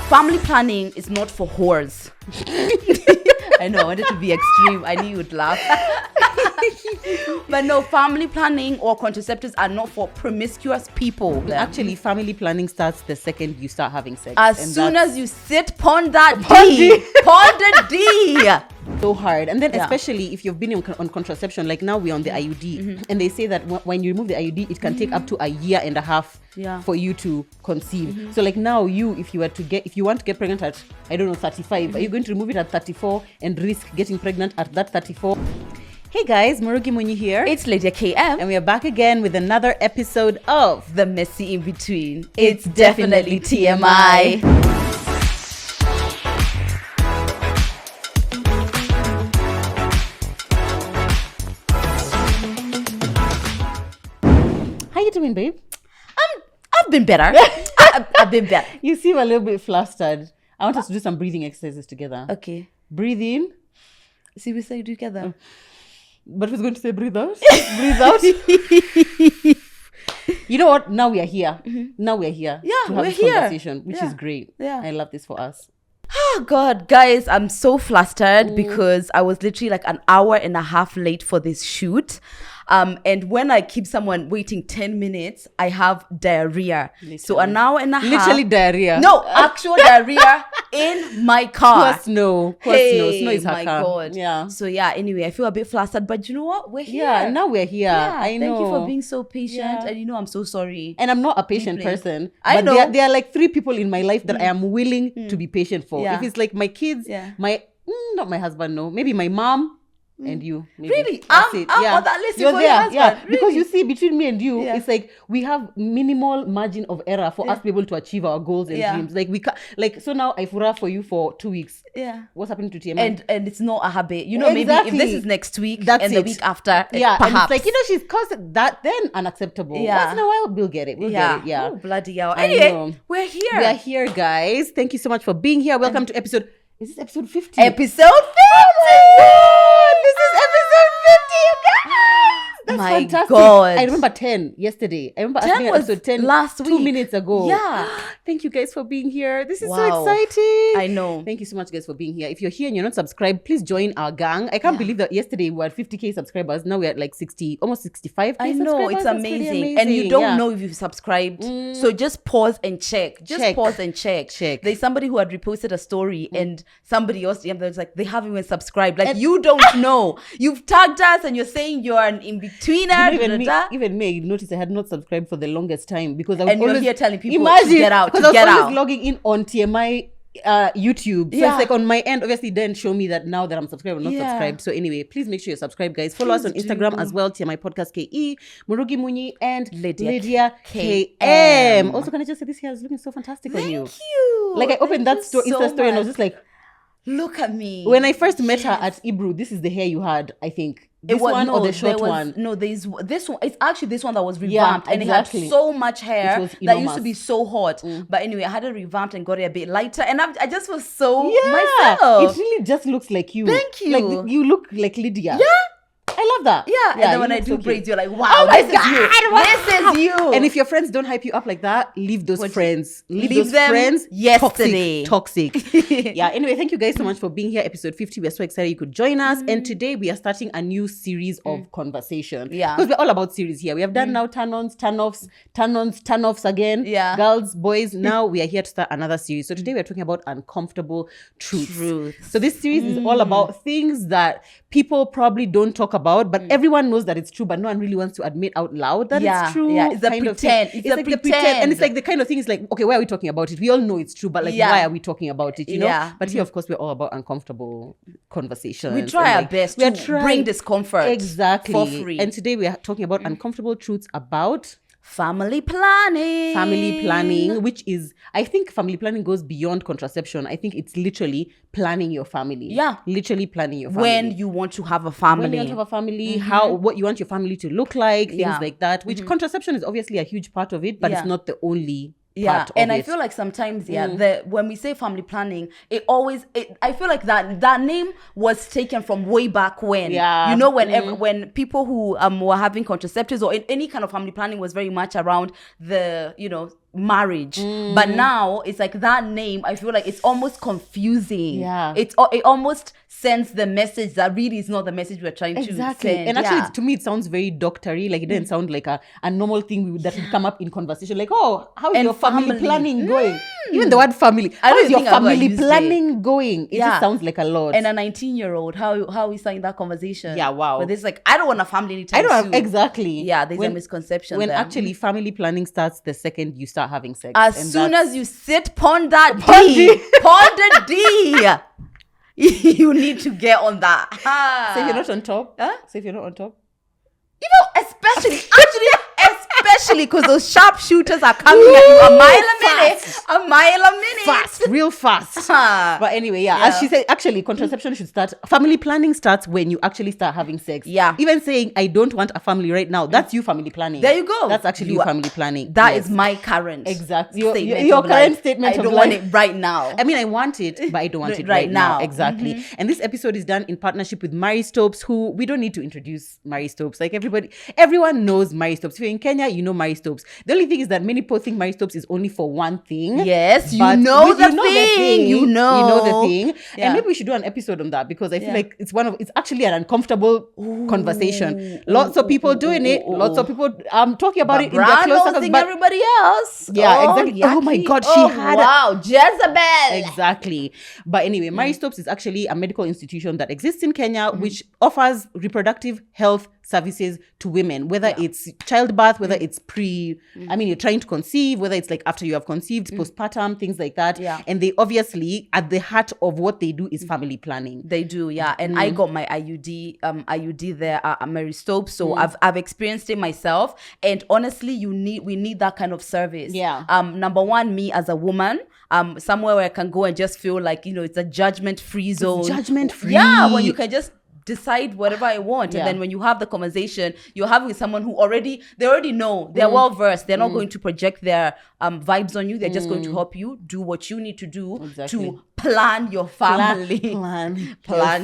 family planning is not for whores. I know, I wanted to be extreme. I knew you would laugh. But no, family planning or contraceptives are not for promiscuous people. Actually, family planning starts the second you start having sex. As soon as you sit pon that D. Pon the D. So hard. And then especially if you've been on contraception, like now we're on the IUD, and they say that when you remove the IUD, it can take up to a year and a half for you to conceive. So like now if you want to get pregnant at, I don't know, 35, are you going to remove it at 34 and risk getting pregnant at that 34? Hey guys, Murugi Munyi here. It's Lydia KM. And we are back again with another episode of The Messy In Between. It's definitely TMI. How you doing, babe? I've been better. I've been better. You seem a little bit flustered. I want us to do some breathing exercises together. Okay. Breathe in. See, we say together. But who's going to say breathe out? Breathe out. You know what? Now we are here. Now we're here. Yeah, to have we're this here. Conversation, which is great. Yeah. I love this for us. Oh God, guys, I'm so flustered because I was literally like an hour and a half late for this shoot. And when I keep someone waiting 10 minutes, I have diarrhea. Literally. So an hour and a half. Literally diarrhea. No, actual diarrhea in my car. Plus snow. Snow is her my car. God. Yeah. So yeah, anyway, I feel a bit flustered, but you know what? We're here. Yeah, now we're here. Yeah, I know. Thank you for being so patient. And you know, I'm so sorry. And I'm not a patient person. I know. There are like 3 people in my life that I am willing to be patient for. Yeah. If it's like my kids, not my husband, no. Maybe my mom. And you, maybe. Really? That's I'm on that list. You're for there, your husband. yeah. Really? Because you see, between me and you, it's like we have minimal margin of error for us to be able to achieve our goals and dreams. Like we so now I furra for you for 2 weeks. Yeah. What's happening to TMI? And it's not a habit. You know, maybe if this is next week and the week after, perhaps. And it's like, you know, she's caused that, then unacceptable. Yeah. Once in a while, we'll get it. We'll get it. Yeah. Oh, bloody hell. Anyway, we're here. We are here, guys. Thank you so much for being here. Welcome to episode... Is this episode 50? Episode 50! This is episode 50, you guys! That's my fantastic. God. I remember 10 yesterday. I remember 10 was episode 10 last week. 2 minutes ago. Yeah. Thank you guys for being here. This is so exciting. I know. Thank you so much, guys, for being here. If you're here and you're not subscribed, please join our gang. I can't believe that yesterday we were at 50k subscribers. Now we're at like 60, almost 65k I know, subscribers. it's That's amazing. And you don't know if you've subscribed. So just pause and check. Pause and check. There's somebody who had reposted a story and somebody else was like, they haven't even subscribed. Like, you don't know. You've tagged us and you're saying you're an in-betweener. Even me, I noticed I had not subscribed for the longest time because I was and always you're here telling people to get out. Because I was always logging in on TMI YouTube. So it's like on my end, obviously, then show me that now that I'm subscribed or not subscribed. So anyway, please make sure you're subscribed, guys. Follow us on Instagram as well, TMI Podcast KE, Murugi Munyi, and Lydia KM. Also, can I just say this hair is looking so fantastic on you? Thank you. Like I opened that Insta story and I was just like, look at me. When I first met her at Ibru, this is the hair you had, I think. This one or the short one? No, there's this one. It's actually this one that was revamped and it had so much hair that used to be so hot. But anyway, I had it revamped and got it a bit lighter, and I just was so myself. It really just looks like you. Thank you. Like you look like Lydia. Yeah. I love that. Yeah. And then when I do braids, you're like, wow, this is you. And if your friends don't hype you up like that, leave those friends. Leave those them friends yesterday. Toxic. Yeah. Anyway, thank you guys so much for being here. Episode 50. We're so excited you could join us. And today we are starting a new series of conversation. Yeah. Because we're all about series here. We have done now turn-ons, turn-offs again. Yeah. Girls, boys. Now we are here to start another series. So today we're talking about uncomfortable truths. So this series is all about things that people probably don't talk about, but everyone knows that it's true, but no one really wants to admit out loud that it's true. Yeah, it's a pretend. It's like the pretend. And it's like the kind of thing is like, okay, why are we talking about it? We all know it's true, but like, why are we talking about it? You know? But here, of course, we're all about uncomfortable conversations. We try our best to bring discomfort. Exactly. For free. And today we are talking about uncomfortable truths about family planning. Which is, I think family planning goes beyond contraception. I think it's literally planning your family. Yeah. Literally planning your family. When you want to have a family. When you want to have a family, what you want your family to look like, things like that. Which contraception is obviously a huge part of it, but it's not the only part of and it. I feel like sometimes when we say family planning, I feel like that name was taken from way back when. You know, when people who were having contraceptives or any kind of family planning was very much around the, you know, marriage. But now it's like that name, I feel like it's almost confusing. Yeah. It almost sends the message that really is not the message we're trying to send. And actually, to me, it sounds very doctory. Like, it didn't sound like a normal thing that would come up in conversation. Like, oh, how's your family planning going? Even the word family. How is your family planning going? It just sounds like a lot. And a 19-year-old, how is starting that conversation? Yeah, wow. But it's like, I don't want a family anytime soon. Exactly. Yeah, there's a misconception when there. Actually, family planning starts the second you start having sex. As soon as you sit pon that D, pon the D, you need to get on that. So if you're not on top, especially because those sharpshooters are coming at you a mile a minute. Fast, real fast. But anyway, as she said, actually, contraception should start. Family planning starts when you actually start having sex. Yeah. Even saying, I don't want a family right now, that's you family planning. There you go. That's actually you family planning. That is my current statement. Your current statement I don't want it right now. I mean, I want it, but I don't want it right now. Exactly. And this episode is done in partnership with Mary Stopes, who we don't need to introduce Mary Stopes. Like everyone knows Mary Stopes. If you're in Kenya, you know Mary Stopes. The only thing is that many people think Mary Stopes is only for one thing. Yes, you know the thing. You know the thing. Yeah. And maybe we should do an episode on that, because I feel like it's actually an uncomfortable conversation. Lots of people doing it. Lots of people talking about it in their close circles. But everybody else. Yeah, exactly. Yucky. Oh my God, she had Jezebel. Exactly. But anyway, Mary Stopes is actually a medical institution that exists in Kenya, which offers reproductive health services to women, whether it's childbirth, whether it's you're trying to conceive, whether it's like after you have conceived, postpartum, things like that. Yeah. And they obviously, at the heart of what they do is family planning. They do, yeah. And I got my IUD there at Mary Stopes, so I've experienced it myself. And honestly, we need that kind of service. Yeah. Number one, me as a woman, somewhere where I can go and just feel like, it's a judgment-free zone. Judgment-free. Yeah, when you can just decide whatever I want. And then when you have the conversation, you're having with someone who already know, they're well versed. They're not going to project their vibes on you. They're just going to help you do what you need to do to plan your family. Plan your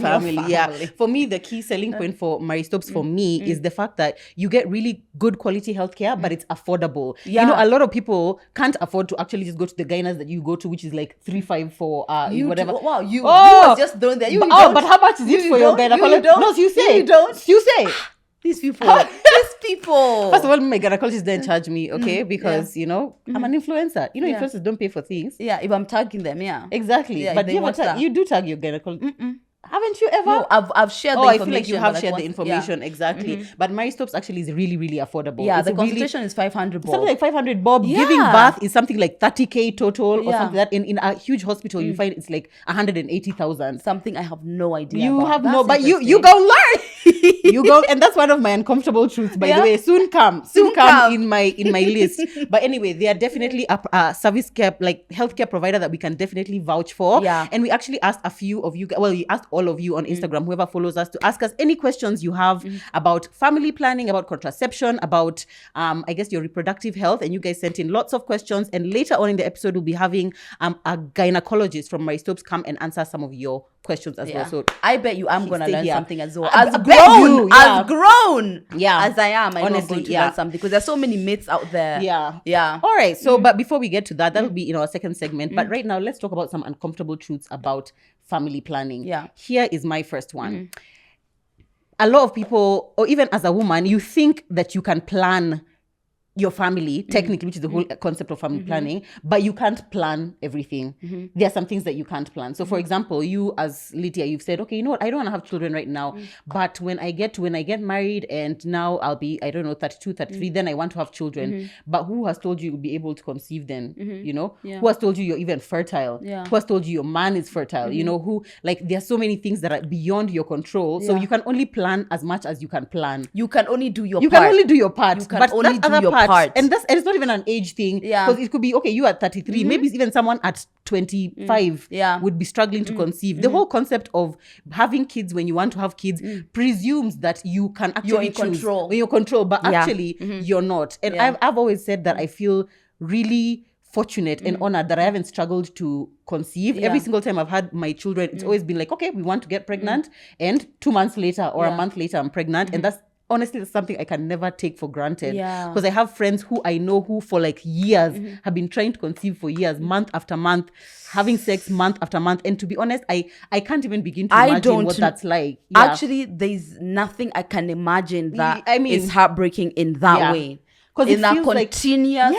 family. Yeah. For me, the key selling point for Mary Stopes for me is the fact that you get really good quality healthcare, but it's affordable. Yeah. A lot of people can't afford to actually just go to the gynas that you go to, which is like 3-5 for whatever. Wow, you was just doing that. But how much is it for your gynecologist? No, you say. You don't. You say. These people. First of all, my gynecologist didn't charge me, okay? Because, I'm an influencer. Influencers don't pay for things. Yeah, if I'm tagging them, yeah. Exactly. Yeah, but you do tag your gynecologist. Haven't you ever? No, I've shared the information. I feel like you have shared the information, exactly. But Mary Stopes actually is really, really affordable. Yeah, the consultation is 500 bob. Something like 500 bob. Yeah. Giving birth is something like 30K total or something like that. In a huge hospital, you find it's like 180,000. Something I have no idea You about. have no, but you go learn. You go, and that's one of my uncomfortable truths, by the way. Soon come in my list. But anyway, they are definitely a service care, like healthcare provider that we can definitely vouch for. Yeah. And we actually asked a few of you, we asked all of you on Instagram, whoever follows us, to ask us any questions you have about family planning, about contraception, about I guess your reproductive health. And you guys sent in lots of questions. And later on in the episode, we'll be having a gynecologist from Mary Stopes come and answer some of your questions as well. So I bet you I'm gonna learn something as well. As grown as I am, I'm honestly going to learn something, because there's so many myths out there. Yeah. All right. So, but before we get to that, that'll be in our second segment. But right now, let's talk about some uncomfortable truths about family planning. Yeah. Here is my first one. A lot of people, or even as a woman, you think that you can plan your family, technically, which is the whole concept of family planning, but you can't plan everything. There are some things that you can't plan. So for example, you as Lydia, you've said, okay, you know what, I don't want to have children right now, but when I get married and now I'll be, 32, 33, then I want to have children. But who has told you you'll be able to conceive then? Who has told you you're even fertile? Who has told you your man is fertile? There are so many things that are beyond your control. So you can only plan as much as you can plan. You can only do your part. You can only do your part. You can only do your part. And it's not even an age thing. Because it could be, okay, you at 33, maybe even someone at 25 would be struggling to conceive. The whole concept of having kids when you want to have kids presumes that you can actually choose. You're in control, but actually you're not. And I've always said that I feel really fortunate and honored that I haven't struggled to conceive. Every single time I've had my children, it's always been like, okay, we want to get pregnant, and 2 months later or a month later I'm pregnant, and that's honestly, that's something I can never take for granted. Yeah. Because I have friends who I know who for like years have been trying to conceive for years, month after month, having sex month after month. And to be honest, I can't even begin to imagine what that's like. Yeah. Actually, there's nothing I can imagine that is heartbreaking in that way. Because in that continuous,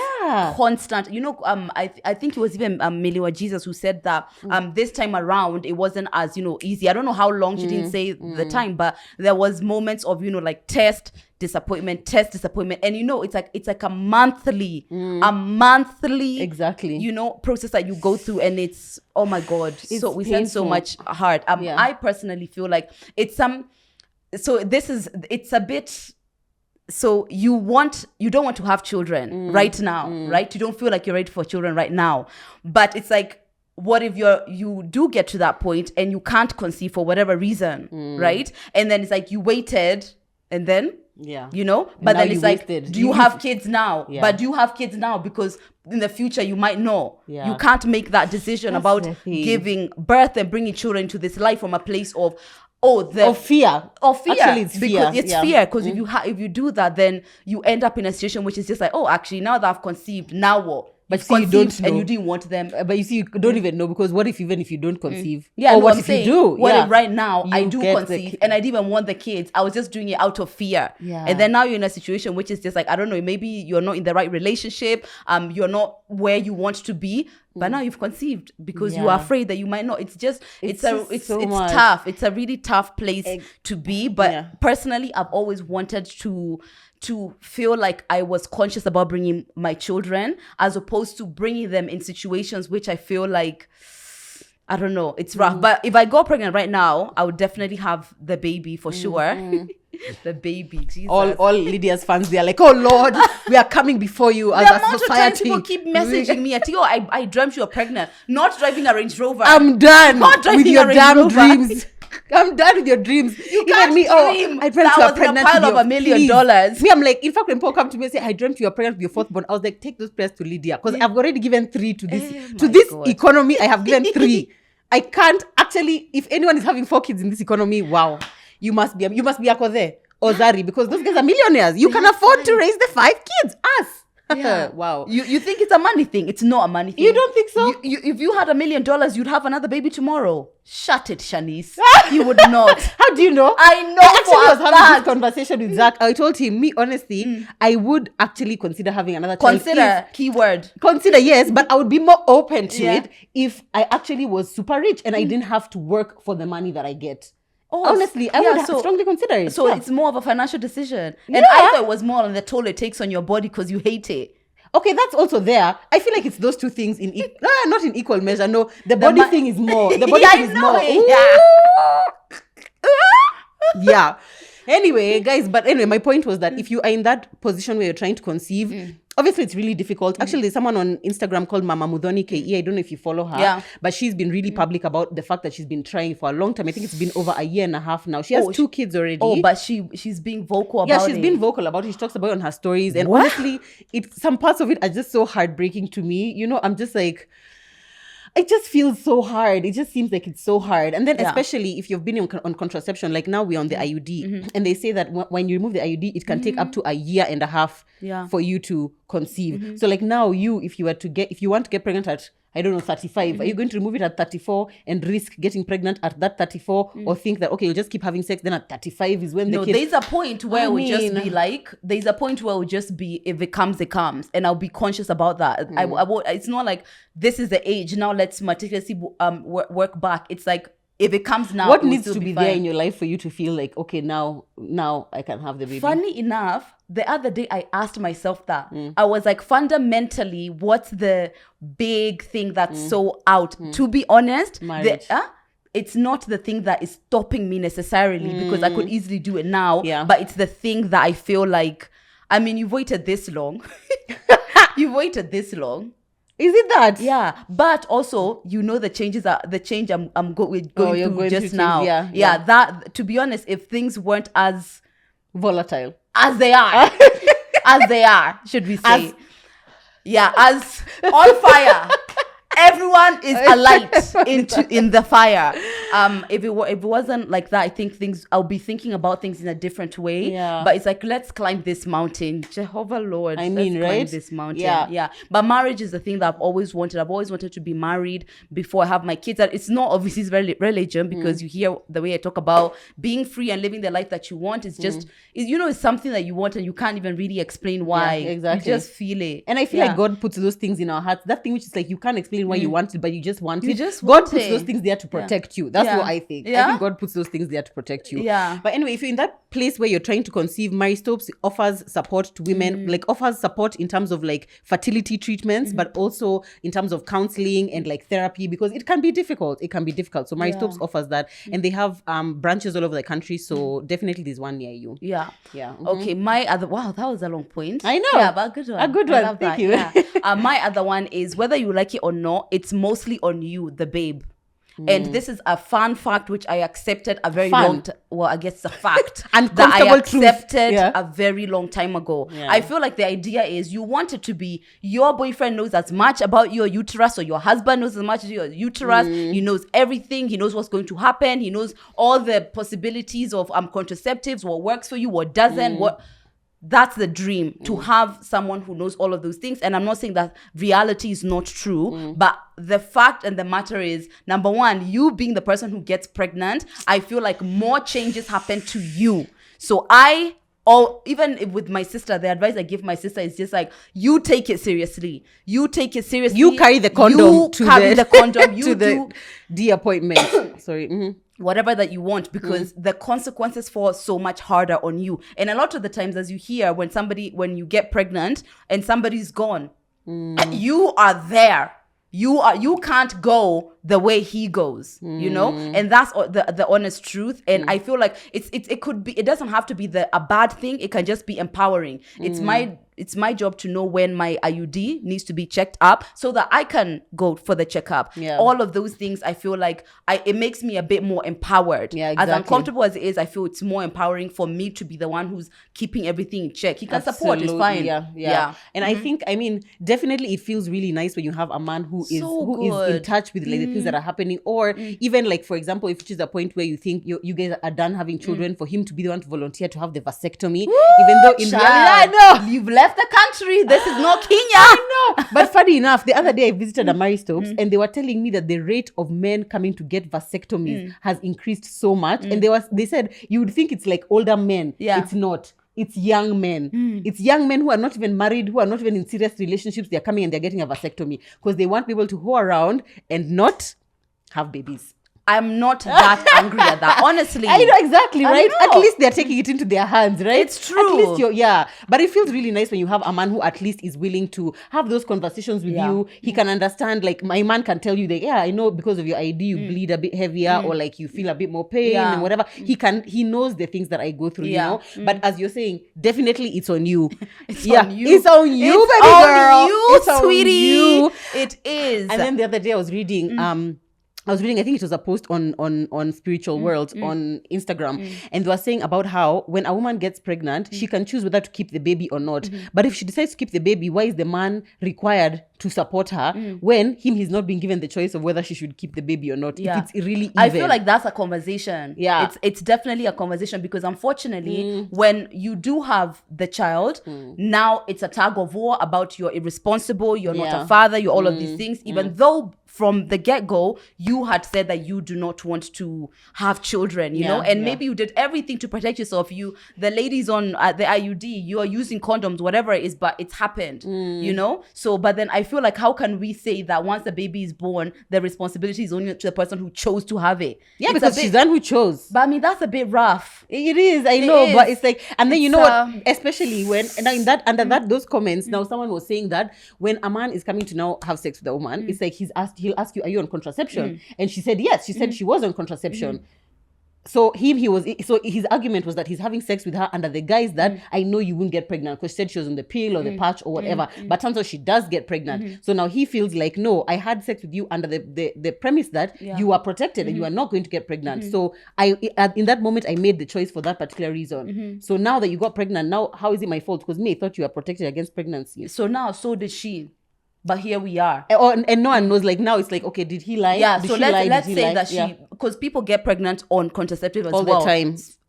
constant, I think it was even Millie or Jesus who said that this time around it wasn't as easy. I don't know how long she didn't say the time, but there was moments of like test disappointment, and it's like a monthly exactly process that you go through, and it's oh my god, so we said so much hard. I personally feel like it's a bit. So you don't want to have children right now, right? You don't feel like you're ready for children right now. But it's like, what if you do get to that point and you can't conceive for whatever reason, right? And then it's like you waited and then, but then it's like, do you have kids now? Yeah. But do you have kids now? Because in the future you might know. Yeah. You can't make that decision about giving birth and bringing children into this life from a place of fear. Actually, it's fear. It's fear because if you do that, then you end up in a situation which is just like, oh, actually, now that I've conceived, now what? But you don't know. And you didn't want them. But you see, you don't even know, because what if even if you don't conceive? Yeah, or what if you do? What if right now I do conceive and I didn't even want the kids? I was just doing it out of fear. Yeah. And then now you're in a situation which is just like, I don't know, maybe you're not in the right relationship. You're not where you want to be. But now you've conceived because you are afraid that you might not. It's tough. It's a really tough place to be. But personally, I've always wanted to feel like I was conscious about bringing my children, as opposed to bringing them in situations which I feel like, I don't know, it's rough. But if I go pregnant right now, I would definitely have the baby for sure. The baby, Jesus. All Lydia's fans, they are like, oh Lord, we are coming before you as a society. The amount of times people keep messaging me, I dreamt you were pregnant, not driving a Range Rover. I'm done with your damn dreams. I'm done with your dreams. You can't dream. I dreamt you were pregnant. A pile of $1 million. Me, I'm like, in fact, when Paul come to me and say, I dreamt you were pregnant with your fourth born, I was like, take those prayers to Lydia, because I've already given 3 to this economy. I have given 3. I can't actually. If anyone is having 4 kids in this economy, wow, you must be Akode or Zari, because those guys are millionaires. You can afford to raise the 5 kids. Us. Yeah. Wow. You think it's a money thing? It's not a money thing. You don't think so? If you had $1 million, you'd have another baby tomorrow. Shut it, Shanice. You would not. How do you know? I know. I was having this conversation with Zach. I told him, honestly, I would actually consider having another child. Keyword. Consider, yes, but I would be more open to it if I actually was super rich and I didn't have to work for the money that I get. Honestly, I would strongly consider it. So it's more of a financial decision. And I thought it was more on the toll it takes on your body because you hate it. Okay, that's also there. I feel like it's those two things not in equal measure. No, the body thing is more. The body thing is more. Yeah. Anyway, guys, my point was that if you are in that position where you're trying to conceive, obviously it's really difficult. Actually, there's someone on Instagram called Mama Mudhoni KE. I don't know if you follow her, but she's been really public about the fact that she's been trying for a long time. I think it's been over 1.5 years now. She has 2 kids already. Oh, but she's being vocal about it. Yeah, she's been vocal about it. She talks about it on her stories. And honestly, some parts of it are just so heartbreaking to me. I'm just like, it just feels so hard. It just seems like it's so hard. And then especially if you've been on contraception, like now we're on the IUD, and they say that when you remove the IUD, it can take up to 1.5 years for you to conceive. So like now if you want to get pregnant at, I don't know, 35, are you going to remove it at 34 and risk getting pregnant at that 34, or think that, okay, you'll just keep having sex, then at 35 is when the kid... there's a point where it would just be if it comes, it comes. And I'll be conscious about that. I won't, it's not like this is the age, now let's meticulously work back. It's like, if it comes now, what needs to be there in your life for you to feel like, okay, now I can have the baby? Funny enough, the other day I asked myself that. I was like, fundamentally, what's the big thing that's so out? To be honest, it's not the thing that is stopping me necessarily, because I could easily do it now. Yeah. But it's the thing that I feel like, I mean, you've waited this long. Is it that? Yeah, but also the change I'm going through just now. Yeah. That, to be honest, if things weren't as volatile as they are, should we say? As on fire everyone is a light in the fire. If it wasn't like that, I think I'll be thinking about things in a different way. Yeah. But it's like, let's climb this mountain. Jehovah Lord. Let's climb right? this mountain. Yeah. But marriage is the thing that I've always wanted. I've always wanted to be married before I have my kids. And it's not obviously religion, because you hear the way I talk about being free and living the life that you want. It's just, it's something that you want and you can't even really explain why. Yeah, exactly. You just feel it. And I feel like God puts those things in our hearts. That thing which is like, you can't explain why you want it, but you just want it. God puts those things there to protect you. That's what I think. I think God puts those things there to protect you. Yeah. But anyway, if you're in that place where you're trying to conceive, Maristopes offers support to women, like offers support in terms of like fertility treatments, but also in terms of counseling and like therapy, because it can be difficult. So Maristopes offers that, and they have branches all over the country. So definitely there's one near you. Yeah. Mm-hmm. Okay. My other, wow, that was a long point. I know. Yeah, but a good one. A good one. Thank you. Yeah. My other one is, whether you like it or not, it's mostly on you, the babe. And this is a fun fact which I accepted a very long time. Well, I guess it's a fact that I accepted a very long time ago. Yeah. I feel like the idea is you want it to be your boyfriend knows as much about your uterus, or your husband knows as much as your uterus. He knows everything. He knows what's going to happen. He knows all the possibilities of contraceptives, what works for you, what doesn't, That's the dream, to have someone who knows all of those things. And I'm not saying that reality is not true, but the fact and the matter is, number one, you being the person who gets pregnant, I feel like more changes happen to you. So even with my sister, the advice I give my sister is just like, you take it seriously. You carry the condom to the D appointment. Sorry. Mm-hmm. Whatever that you want, because the consequences fall so much harder on you. And a lot of the times, as you hear, when you get pregnant and somebody's gone, you are there. You can't go the way he goes, and that's the honest truth. And I feel like it doesn't have to be a bad thing. It can just be empowering. It's my job to know when my IUD needs to be checked up so that I can go for the checkup. Yeah. All of those things, I feel like it makes me a bit more empowered. Yeah, exactly. As uncomfortable as it is, I feel it's more empowering for me to be the one who's keeping everything in check. He can support, it's fine. Yeah. And I think, definitely it feels really nice when you have a man who is in touch with like the things that are happening, or even like, for example, if it is a point where you think you guys are done having children, for him to be the one to volunteer to have the vasectomy. Woo! Even though in reality, I know you've left the country. This is not Kenya. I know. But funny enough, the other day I visited a Maristopes, and they were telling me that the rate of men coming to get vasectomies has increased so much. And they said you would think it's like older men. Yeah. It's not. It's young men. It's young men who are not even married, who are not even in serious relationships. They're coming and they're getting a vasectomy because they want people to go around and not have babies. I'm not that angry at that, honestly. I know, exactly, right? At least they're taking it into their hands, right? It's true. At least but it feels really nice when you have a man who at least is willing to have those conversations with you. He can understand, like, my man can tell you that, I know because of your ID you bleed a bit heavier, or like you feel a bit more pain and whatever. He knows the things that I go through, you know? But as you're saying, definitely it's on you. It's on you. It's on you, it's baby on girl. You, it's sweetie. On you. It is. And then the other day I was reading, I think it was a post on Spiritual World on Instagram, and they were saying about how when a woman gets pregnant, she can choose whether to keep the baby or not. But if she decides to keep the baby, why is the man required to support her when he's not being given the choice of whether she should keep the baby or not? If it's really even. I feel like that's a conversation. Yeah. It's definitely a conversation, because unfortunately, when you do have the child, now it's a tug of war about you're irresponsible, you're not a father, you're all of these things, even though from the get-go, you had said that you do not want to have children, you know? And maybe you did everything to protect yourself. The ladies on the IUD, you are using condoms, whatever it is, but it's happened, you know? So, but then I feel like, how can we say that once the baby is born, the responsibility is only to the person who chose to have it? Yeah, because she's the one who chose. But I mean, that's a bit rough. It is, I know, but it's like, and then you know what, especially when, now under those comments, now someone was saying that when a man is coming to now have sex with a woman, it's like he'll ask you, are you on contraception? And she said yes. She said she was on contraception. So his argument was that he's having sex with her under the guise that I know you won't get pregnant, because she said she was on the pill or the patch or whatever. But turns out she does get pregnant. So now he feels like, no, I had sex with you under the premise that you are protected and you are not going to get pregnant. So in that moment, I made the choice for that particular reason. So now that you got pregnant, now how is it my fault? Because I thought you were protected against pregnancy. So now, so did she. But here we are. And no one knows, like, now it's like, okay, did he lie? Yeah, did so let's say that because people get pregnant on contraceptive as well.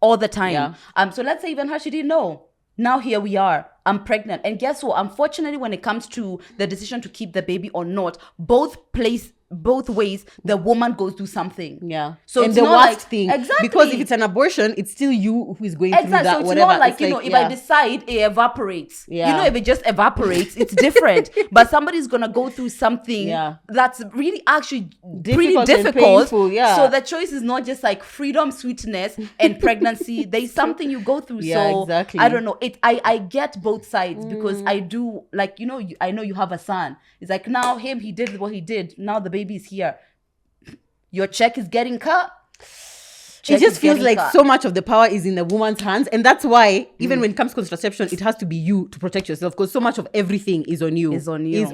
All the time. Yeah. So let's say even her, she didn't know. Now here we are. I'm pregnant. And guess what? Unfortunately, when it comes to the decision to keep the baby or not, both ways, the woman goes through something. Yeah. So and it's the not worst like, thing. Exactly. Because if it's an abortion, it's still you who is going through that, so it's whatever. not like, if I decide, it evaporates. Yeah. If it just evaporates, it's different. But somebody's going to go through something that's really actually pretty difficult. Painful, yeah. So the choice is not just like freedom, sweetness, and pregnancy. There's something you go through. Yeah, so exactly. I don't know. I get both sides because I do, like, I know you have a son. It's like, now he did what he did. Now the baby's here. Your check is getting cut. It just feels like so much of the power is in the woman's hands. And that's why, even when it comes to contraception, it has to be you to protect yourself. Because so much of everything is on you.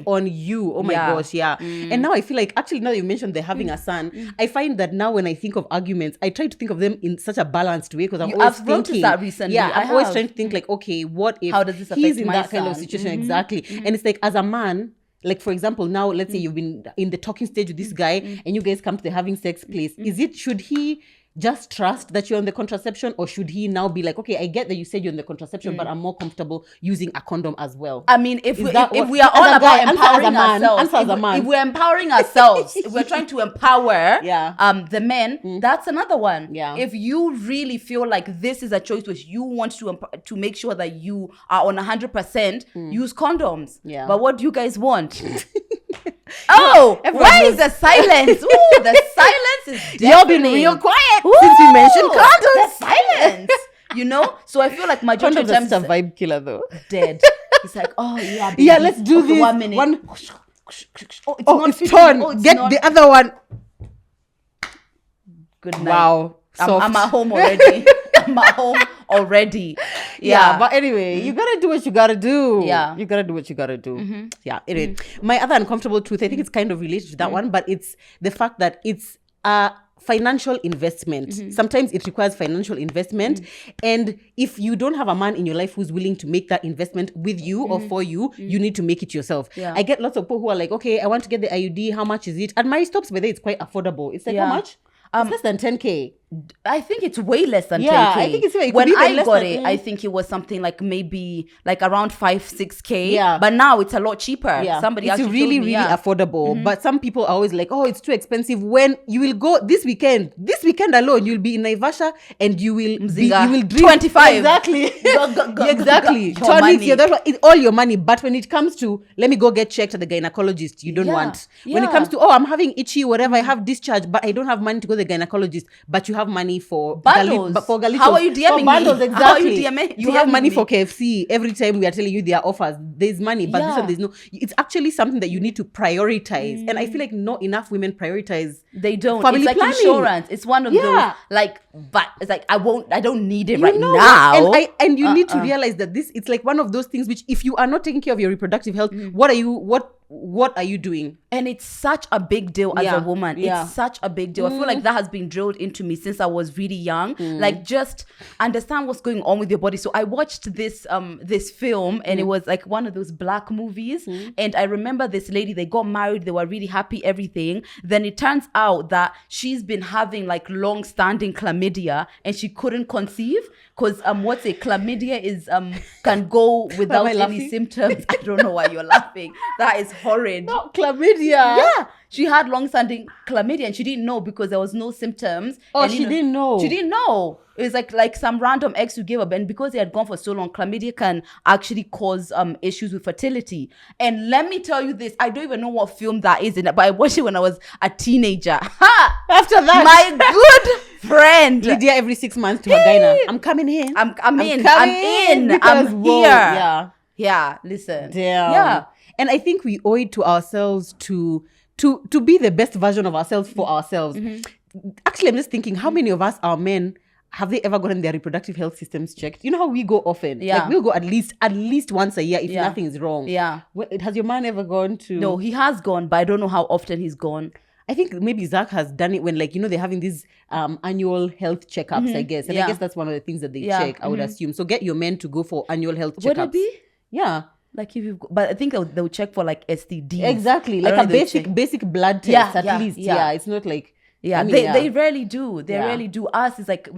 Oh my gosh, yeah. And now I feel like, actually, now that you mentioned they're having a son, I find that now when I think of arguments, I try to think of them in such a balanced way. Because I've noticed that recently. Yeah, I'm always trying to think like, okay, what if how does this affect he's in my that son? kind of situation? Exactly. And it's like, as a man, like, for example, now let's say you've been in the talking stage with this guy and you guys come to the having sex place. Should he just trust that you're on the contraception, or should he now be like, okay, I get that you said you're on the contraception, but I'm more comfortable using a condom as well? I mean, if we are all about empowering ourselves, if we're empowering ourselves, if we're trying to empower the men, that's another one. Yeah. If you really feel like this is a choice which you want to make sure that you are on 100%, use condoms. Yeah. But what do you guys want? Oh, why is the silence? Ooh, the silence is deafening. You've been real quiet since you mentioned condoms. The silence. So I feel like majority of times it's a vibe killer though. Dead. It's like, oh yeah, baby. Yeah, let's do this. 1 minute. It's torn. Get the other one. Good night. Wow. I'm at home already. I'm at home already. Yeah, but anyway, you gotta do what you gotta do. Yeah, you gotta do what you gotta do. Yeah. Anyway, my other uncomfortable truth, I think it's kind of related to that one, but it's the fact that it's a financial investment. Sometimes it requires financial investment, and if you don't have a man in your life who's willing to make that investment with you or for you, you need to make it yourself. I get lots of people who are like, okay, I want to get the IUD. How much is it? At my stops, by the way, it's quite affordable. It's like, how much? It's less than 10K. I think it's way less than 10K. I think it's when I got it, I think it was something like maybe like around 5-6K. Yeah. But now it's a lot cheaper. Yeah. Somebody it's really, really affordable. But some people are always like, oh, it's too expensive. When you will go this weekend alone, you'll be in Naivasha and you will drink 25. Exactly. Exactly. It's all your money. But when it comes to, let me go get checked at the gynecologist, you don't want. When it comes to, I'm having itchy, whatever, I have discharge, but I don't have money to go to the gynecologist, but you have money for bundles. How are you DMing me? Bundles, exactly. How are you DMing? You have money for KFC. Every time we are telling you there are offers, there's money, but this one there's no. It's actually something that you need to prioritize, and I feel like not enough women prioritize. They don't. Family it's like planning. Insurance. It's one of those like, but it's like I don't need it now. And you need to realize that it's like one of those things which, if you are not taking care of your reproductive health, what are you doing? And it's such a big deal as a woman. It's such a big deal. I feel like that has been drilled into me since I was really young. Like, just understand what's going on with your body. So I watched this film, and it was like one of those black movies. And I remember this lady, they got married, they were really happy, everything. Then it turns out that she's been having like long-standing chlamydia and she couldn't conceive. Because chlamydia is can go without any symptoms. I don't know why you're laughing. That is horrid. No, chlamydia. Yeah. She had long-standing chlamydia and she didn't know because there was no symptoms. Oh, and, she didn't know. She didn't know. It was like some random ex who gave up, and because they had gone for so long, chlamydia can actually cause issues with fertility. And let me tell you this, I don't even know what film that is in it, but I watched it when I was a teenager. Ha! After that, my good friend Lydia every 6 months to her gyna. I'm coming in. I'm here. Yeah. Listen. Damn. Yeah. And I think we owe it to ourselves to be the best version of ourselves for ourselves. Actually, I'm just thinking, how many of us are men? Have they ever gotten their reproductive health systems checked? You know how we go often? Yeah. Like, we'll go at least once a year if nothing is wrong. Yeah. Has your man ever gone to? No, he has gone, but I don't know how often he's gone. I think maybe Zach has done it when, like, they're having these annual health checkups, I guess. And I guess that's one of the things that they check, I would assume. So get your men to go for annual health checkups. Would it be? Yeah. Like if you, but I think they'll check for like STDs. Exactly, like a basic blood test at least. Yeah, it's not like. Yeah, I mean, they rarely do. They rarely do. Us is like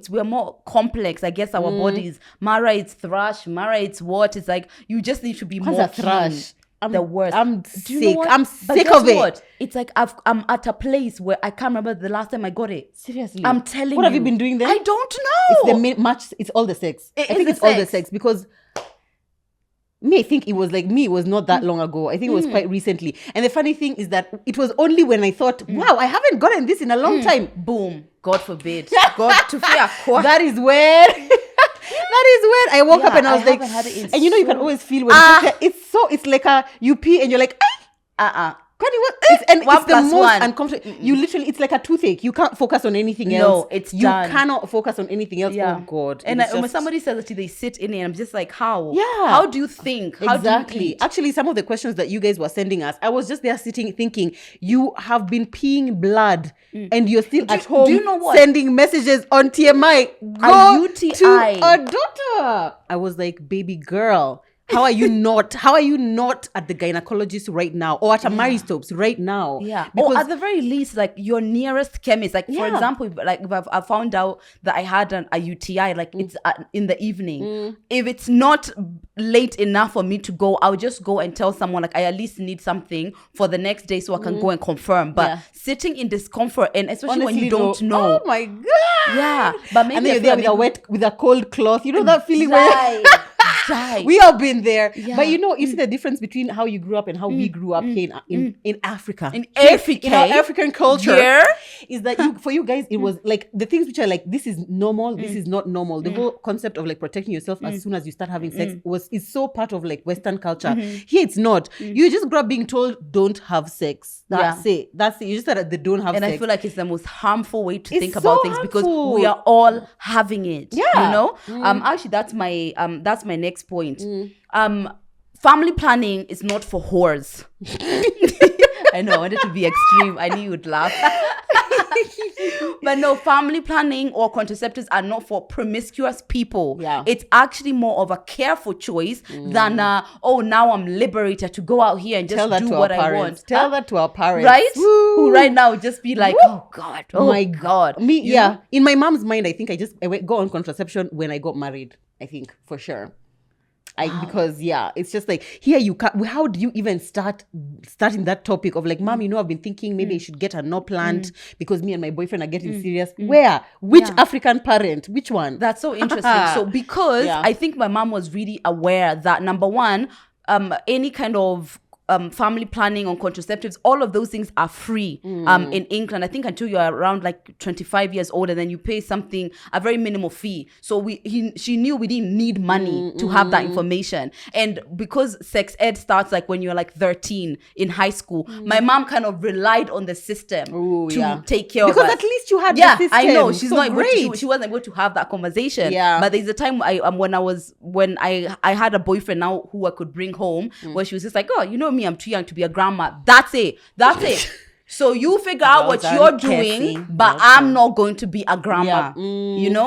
we're more complex. I guess our bodies. Mara, it's thrush. Mara, it's what? It's like you just need to be more thrush. The worst. I'm sick. I'm sick of it. It's like I'm at a place where I can't remember the last time I got it. Seriously, I'm telling you. What have you been doing there? I don't know. It's all the sex. I think it's all the sex because. I think it was not that long ago. I think it was quite recently. And the funny thing is that it was only when I thought, wow, I haven't gotten this in a long time. Boom. God forbid. God to fear. That is when I woke up and I was like, and you can always feel when it's like you pee and you're like, it's the most uncomfortable. You literally, it's like a toothache. You can't focus on anything else. No, it's you done. Cannot focus on anything else. Yeah. Oh God! And when somebody says that they sit in it, I'm just like, how? Yeah. How do you think? How exactly. Do you eat? Actually, some of the questions that you guys were sending us, I was just there sitting thinking, you have been peeing blood and you're still at home. Do you know what? Sending messages on TMI. Go UTI. to a doctor. I was like, baby girl. How are you not at the gynecologist right now or at a Maristops right now? Yeah. Or at the very least, like your nearest chemist. Like for example, if I found out that I had a UTI, like it's in the evening. If it's not late enough for me to go, I'll just go and tell someone like I at least need something for the next day so I can go and confirm. But sitting in discomfort, and especially when you don't know. Oh my God. Yeah. But maybe and then you're there with a cold cloth. You know that feeling where we have been there. Yeah. But you see the difference between how you grew up and how we grew up here in Africa. In Africa. In our African culture. Is that for you guys, it was like the things which are like, this is normal, this is not normal. The whole concept of like protecting yourself as soon as you start having sex is so part of like Western culture. Here it's not. You just grew up being told, don't have sex. That's it. You just said that they don't have sex. And I feel like it's the most harmful way to think about things because we are all having it. Yeah. Actually, that's my next point. Family planning is not for whores. I know, I wanted to be extreme. I knew you would laugh. But no, family planning or contraceptives are not for promiscuous people. Yeah. It's actually more of a careful choice than, now I'm liberated to go out here and just do what I want. Tell that to our parents. Right? Woo. Who right now just be like, oh God, my God. Me, yeah. In my mom's mind, I think I go on contraception when I got married. I think, for sure. Because it's just like here you can't. How do you even starting that topic of like, Mom, I've been thinking maybe I should get a no plant because me and my boyfriend are getting serious. Where? Which African parent? Which one? That's so interesting. So because I think my mom was really aware that number one, any kind of family planning on contraceptives, all of those things are free in England. I think until you're around like 25 years old, and then you pay a very minimal fee. So she knew we didn't need money to have that information. And because sex ed starts like when you're like 13 in high school, my mom kind of relied on the system to take care of us. Because at least you had the system. I know. She's not able she wasn't able to have that conversation. Yeah. But there's a time when I had a boyfriend now who I could bring home where she was just like, me, I'm too young to be a grandma. That's it. So you figure out what you're doing, but I'm not going to be a grandma.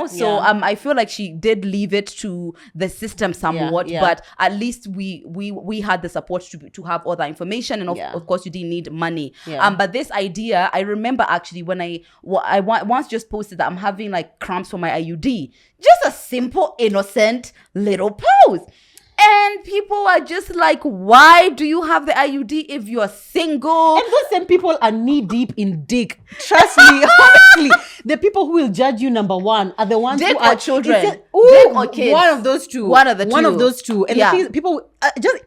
So I feel like she did leave it to the system somewhat, but at least we had the support to have all that information, and of course you didn't need money. But this idea, I remember actually when I once just posted that I'm having like cramps for my IUD, just a simple innocent little post. And people are just like, why do you have the IUD if you're single? And those same people are knee deep in dick. Trust me, honestly. The people who will judge you, number one, are the ones dick who are children. Dick or kids. One of those two. One of those two. And the thing is, people,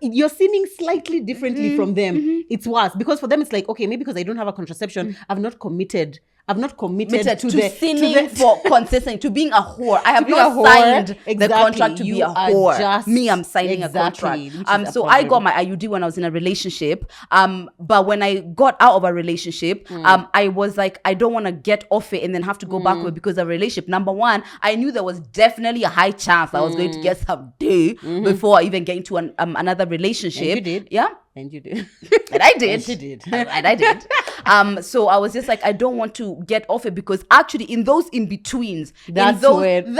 you're sinning slightly differently from them. It's worse. Because for them, it's like, okay, maybe because I don't have a contraception, I've not committed to sinning for consistent, to being a whore. I have not signed the contract to be a whore. Me, I'm signing a contract. So I got my IUD when I was in a relationship. But when I got out of a relationship, I was like, I don't want to get off it and then have to go back with because of a relationship. Number one, I knew there was definitely a high chance I was going to get some D before I even get into another relationship. And you did. Yeah. And you did. And I did. And she did. And I did. So I was just like, I don't want to get off it because actually in those in-betweens. That's when.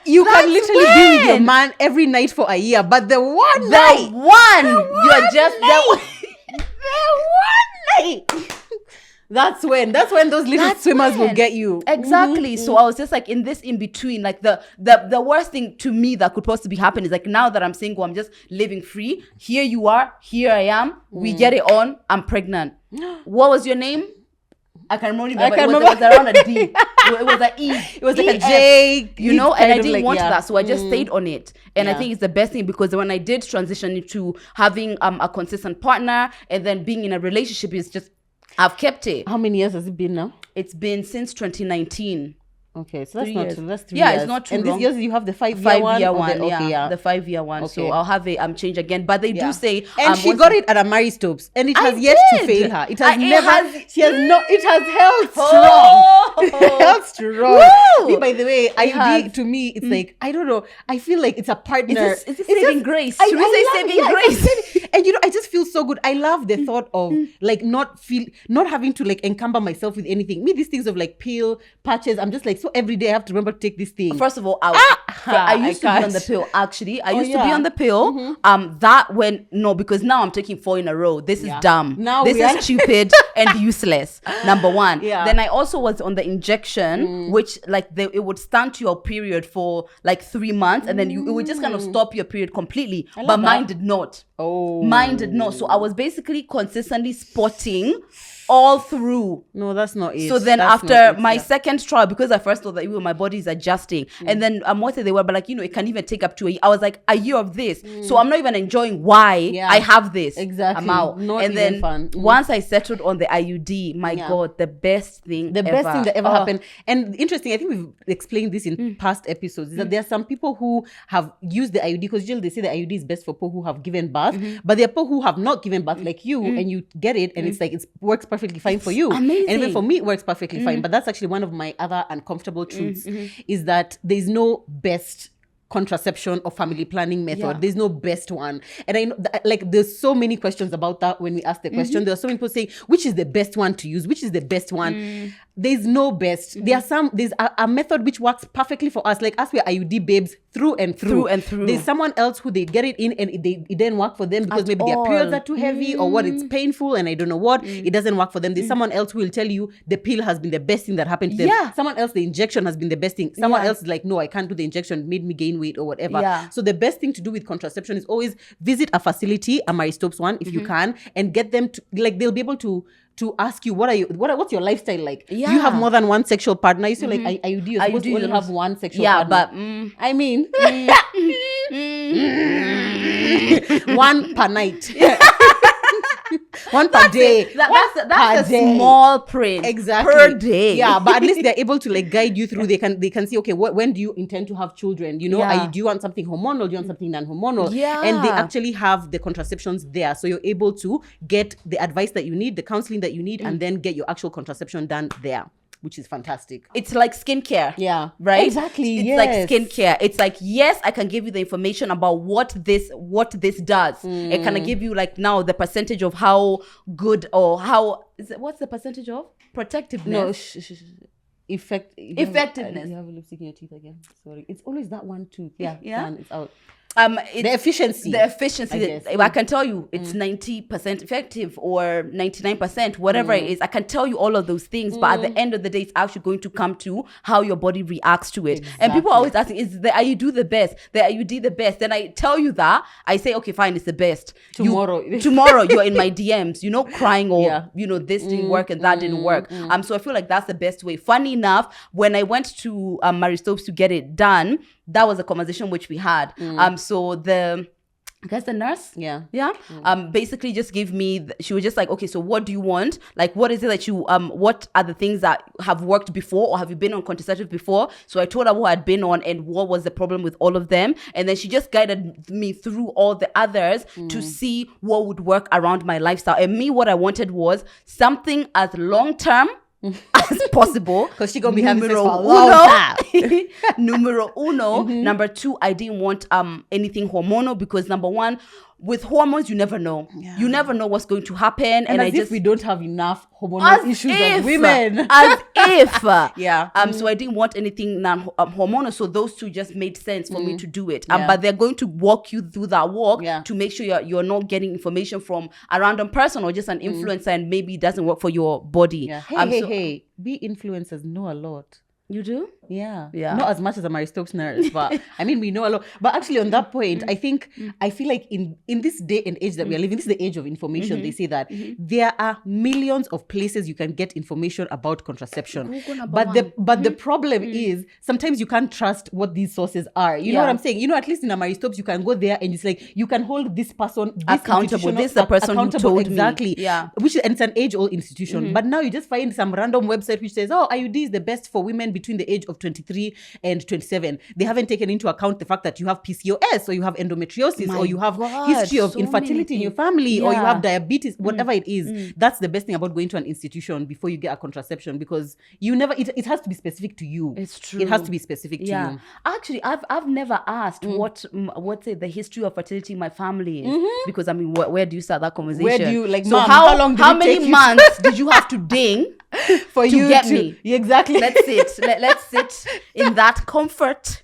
You can literally be with your man every night for a year, but the one night, you're just the one night. That's when those little swimmers will get you. Exactly. So I was just like in this in between, like the worst thing to me that could possibly happen is like now that I'm single, I'm just living free. Here you are, here I am. We get it on. I'm pregnant. What was your name? I can remember. It was around a D. It was an E. It was like a J. You know, and I didn't want that, so I just stayed on it. And I think it's the best thing because when I did transition into having a consistent partner and then being in a relationship, is just I've kept it. How many years has it been now? It's been since 2019. Okay, so that's not too. That's 3 years. It's not too long. And this years you have the 5-year one. 5-year one, the 5-year one. Okay. So I'll have a change again. But they do say, and she got it at a Mary Stopes, and it has yet to fail her. It has never. She has not. It has held strong. Held strong. Me, by the way, IUD to me, it's like I don't know. I feel like it's a partner. Is this saving grace? Should we say saving grace? And I just feel so good. I love the thought of like not having to like encumber myself with anything. Me, these things of like pill patches. I'm just like so every day I have to remember to take this thing. First of all, I used to be on the pill. Actually, I used to be on the pill. Because now I'm taking 4 in a row. This is dumb. Now this is stupid and useless. Number one. Yeah. Then I also was on the injection, which like it would stunt your period for like 3 months, and then it would just kind of stop your period completely. But mine did not. Mine did not. So I was basically consistently spotting all through. No, that's not it. So then after my second trial, because I first thought that my body is adjusting, and then what they were, but like it can even take up to a year. I was like, a year of this, so I'm not even enjoying why I have this. Exactly, I'm out. Not and even then fun. Once I settled on the IUD, my God, the best thing that ever happened. And interesting, I think we've explained this in past episodes, is that there are some people who have used the IUD because usually they say the IUD is best for people who have given birth, but there are people who have not given birth like you, and you get it, and it's like it works perfectly fine for you. Amazing. And even for me, it works perfectly fine. But that's actually one of my other uncomfortable truths, is that there's no best contraception or family planning method. There's no best one. And I know like there's so many questions about that when we ask the question. There are so many people saying, which is the best one to use? Which is the best one? There's no best. There's a method which works perfectly for us. Like us, we're IUD babes through and through. There's someone else who they get it in and it didn't work for them because maybe their periods are too heavy or what, it's painful and I don't know what. It doesn't work for them. There's someone else who will tell you the pill has been the best thing that happened to them. Someone else, the injection has been the best thing. Someone else is like, no, I can't do the injection. It made me gain weight or whatever. So the best thing to do with contraception is always visit a facility, a Mary Stopes one, if you can, and get them to, like, they'll be able to ask you, what's your lifestyle like? Do you have more than one sexual partner? You say like, IUD, you're supposed to only have one sexual partner. But I mean, one per night. One per day. That's a small print. Exactly. Per day. Yeah, but at least they're able to like guide you through. They can see, okay, when do you intend to have children? You know, do you want something hormonal? Do you want something non-hormonal? Yeah. And they actually have the contraceptions there. So you're able to get the advice that you need, the counseling that you need, and then get your actual contraception done there, which is fantastic. It's like skincare. Yeah. Right? Exactly. It's like skincare. It's like, yes, I can give you the information about what this does. It can give you like now the percentage of how good or how is it, what's the percentage of protectiveness? No, effectiveness. You have a lipstick in your teeth again. Sorry. It's always that one tooth. Yeah. Done. It's out. The efficiency. I can tell you it's 90% effective or 99%, whatever it is. I can tell you all of those things, but at the end of the day, it's actually going to come to how your body reacts to it. Exactly. And people are always asking, is the IUD the best? The IUD the best? Then I tell you that, I say, okay, fine, it's the best. Tomorrow you're in my DMs, crying or, this didn't work and that didn't work. So I feel like that's the best way. Funny enough, when I went to Mary Stopes to get it done, that was a conversation which we had. So the nurse, basically just gave me. She was just like, okay, so what do you want? Like, what is it that you what are the things that have worked before, or have you been on contraceptive before? So I told her what I'd been on and what was the problem with all of them, and then she just guided me through all the others to see what would work around my lifestyle. And me, what I wanted was something as long term as possible, because she's gonna be having this for a long time. Numero uno. Number two, I didn't want anything hormonal, because number one, with hormones, you never know. You never know what's going to happen. And as if we don't have enough hormonal issues as women. As if. Yeah. So I didn't want anything non-hormonal. So those two just made sense for me to do it. But they're going to walk you through that walk to make sure you're not getting information from a random person or just an influencer and maybe it doesn't work for your body. Yeah. Hey, we influencers know a lot. You do? Yeah. Not as much as a Maristopes nurse, but I mean, we know a lot. But actually, on that point, I feel like in this day and age that we are living, this is the age of information. They say that there are millions of places you can get information about contraception. But the problem is sometimes you can't trust what these sources are. You know what I'm saying? You know, at least in a Maristopes, you can go there and it's like you can hold this person accountable. This is the person who told exactly. me. Yeah. And it's an age-old institution. But now you just find some random website which says, IUD is the best for women between the age of 23 and 27. They haven't taken into account the fact that you have PCOS or you have endometriosis or you have history of infertility in your family or you have diabetes, whatever it is. That's the best thing about going to an institution before you get a contraception, because you never, it has to be specific to you. It's true. It has to be specific to you. Actually, I've never asked what's the history of fertility in my family is, because I mean, where do you start that conversation? Where do you, like, so Mom, how many months did you have to ding for to you get to me? Exactly. Let's sit in that comfort.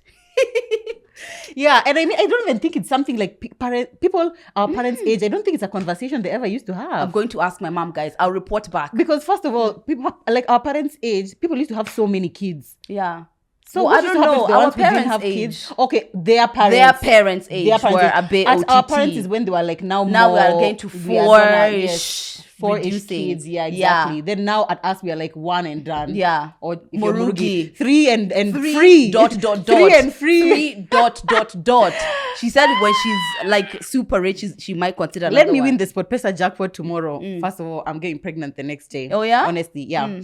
Yeah, and I mean, I don't even think it's something like people our parents' age. I don't think it's a conversation they ever used to have. I'm going to ask my mom, guys. I'll report back. Because first of all, people like our parents' age, people used to have so many kids. Yeah. So I don't know. Our parents' age. Kids? Okay, their parents' age were a bit OTT. Our parents is when they were like now we are getting to four-ish kids. Yeah, exactly. Then now at us we are like one and done. Yeah. Or if Morugi. Three and free. Dot. Three and free. Dot. She said when she's like super rich, she might consider. Let me win the Sportpesa jackpot tomorrow. First of all, I'm getting pregnant the next day. Oh yeah. Honestly, yeah.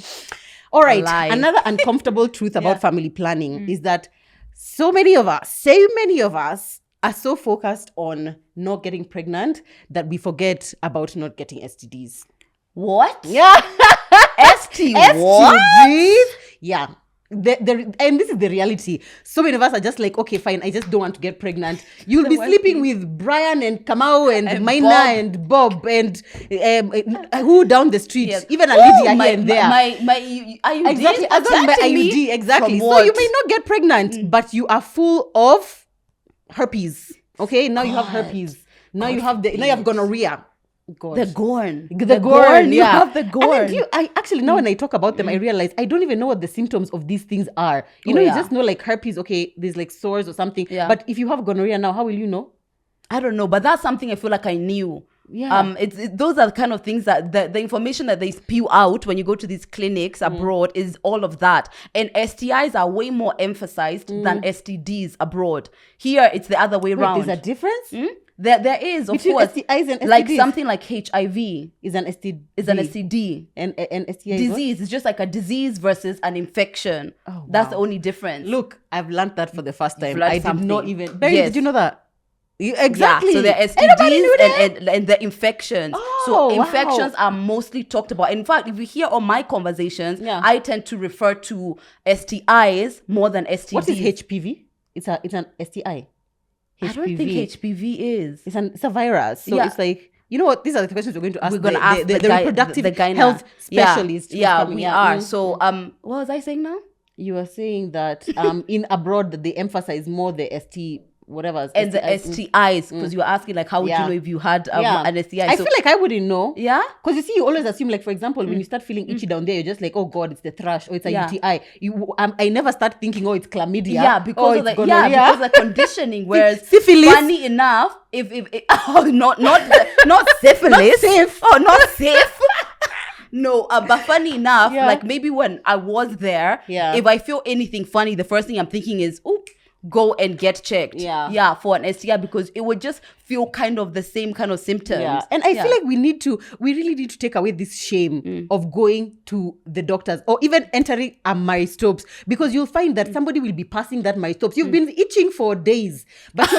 All right. Another uncomfortable truth about family planning is that so many of us are so focused on not getting pregnant that we forget about not getting STDs. What? Yeah. STDs? Yeah. And this is the reality. So many of us are just like, okay, fine, I just don't want to get pregnant. You'll be sleeping with Brian and Kamau and Maina and Bob and who down the street, even a lady here and there. My IUD. Exactly, my IUD, exactly. So you may not get pregnant, but you are full of herpes. Okay, now you have herpes. Now you have gonorrhea. God. The gorn. You have the gorn. And I actually, now when I talk about them, I realize I don't even know what the symptoms of these things are. You just know like herpes, okay, there's like sores or something. Yeah. But if you have gonorrhea now, how will you know? I don't know, but that's something I feel like I knew. Yeah. Those are the kind of things that the information that they spew out when you go to these clinics abroad is all of that. And STIs are way more emphasized than STDs abroad. Here, it's the other way around. There's a difference? There is, of between course. STIs and STDs. Like something like HIV is an STD. Is an STD. And STI disease. It's just like a disease versus an infection. Oh, wow. That's the only difference. Look, I've learned that for the first time. I did not even... Barry, did you know that? Exactly. Yeah, so the STDs and the infections. Infections are mostly talked about. In fact, if you hear all my conversations, I tend to refer to STIs more than STDs. What is HPV? It's an STI. HPV. I don't think HPV is. It's a virus. So it's like, you know what? These are the questions we're going to ask. We're going to ask the reproductive health specialist. Yeah, we are. So, what was I saying now? You were saying that in abroad that they emphasize more the ST whatever and STIs. The STIs, because you were asking like, how would you know if you had an STI? I feel like I wouldn't know. Yeah, because you see, you always assume, like, for example, when you start feeling itchy down there, you're just like, oh god, it's the thrush, or it's a UTI. I never start thinking, oh, it's chlamydia. Yeah, because of the conditioning. Whereas syphilis. Funny enough, if not syphilis. Not safe. Oh, not safe. No, but funny enough, like maybe when I was there, if I feel anything funny, the first thing I'm thinking is, oh, go and get checked. Yeah, for an STI, because it would just feel kind of the same kind of symptoms. Yeah. And I feel like we really need to take away this shame of going to the doctors or even entering a Maristopes, because you'll find that somebody will be passing that Maristopes. You've been itching for days, but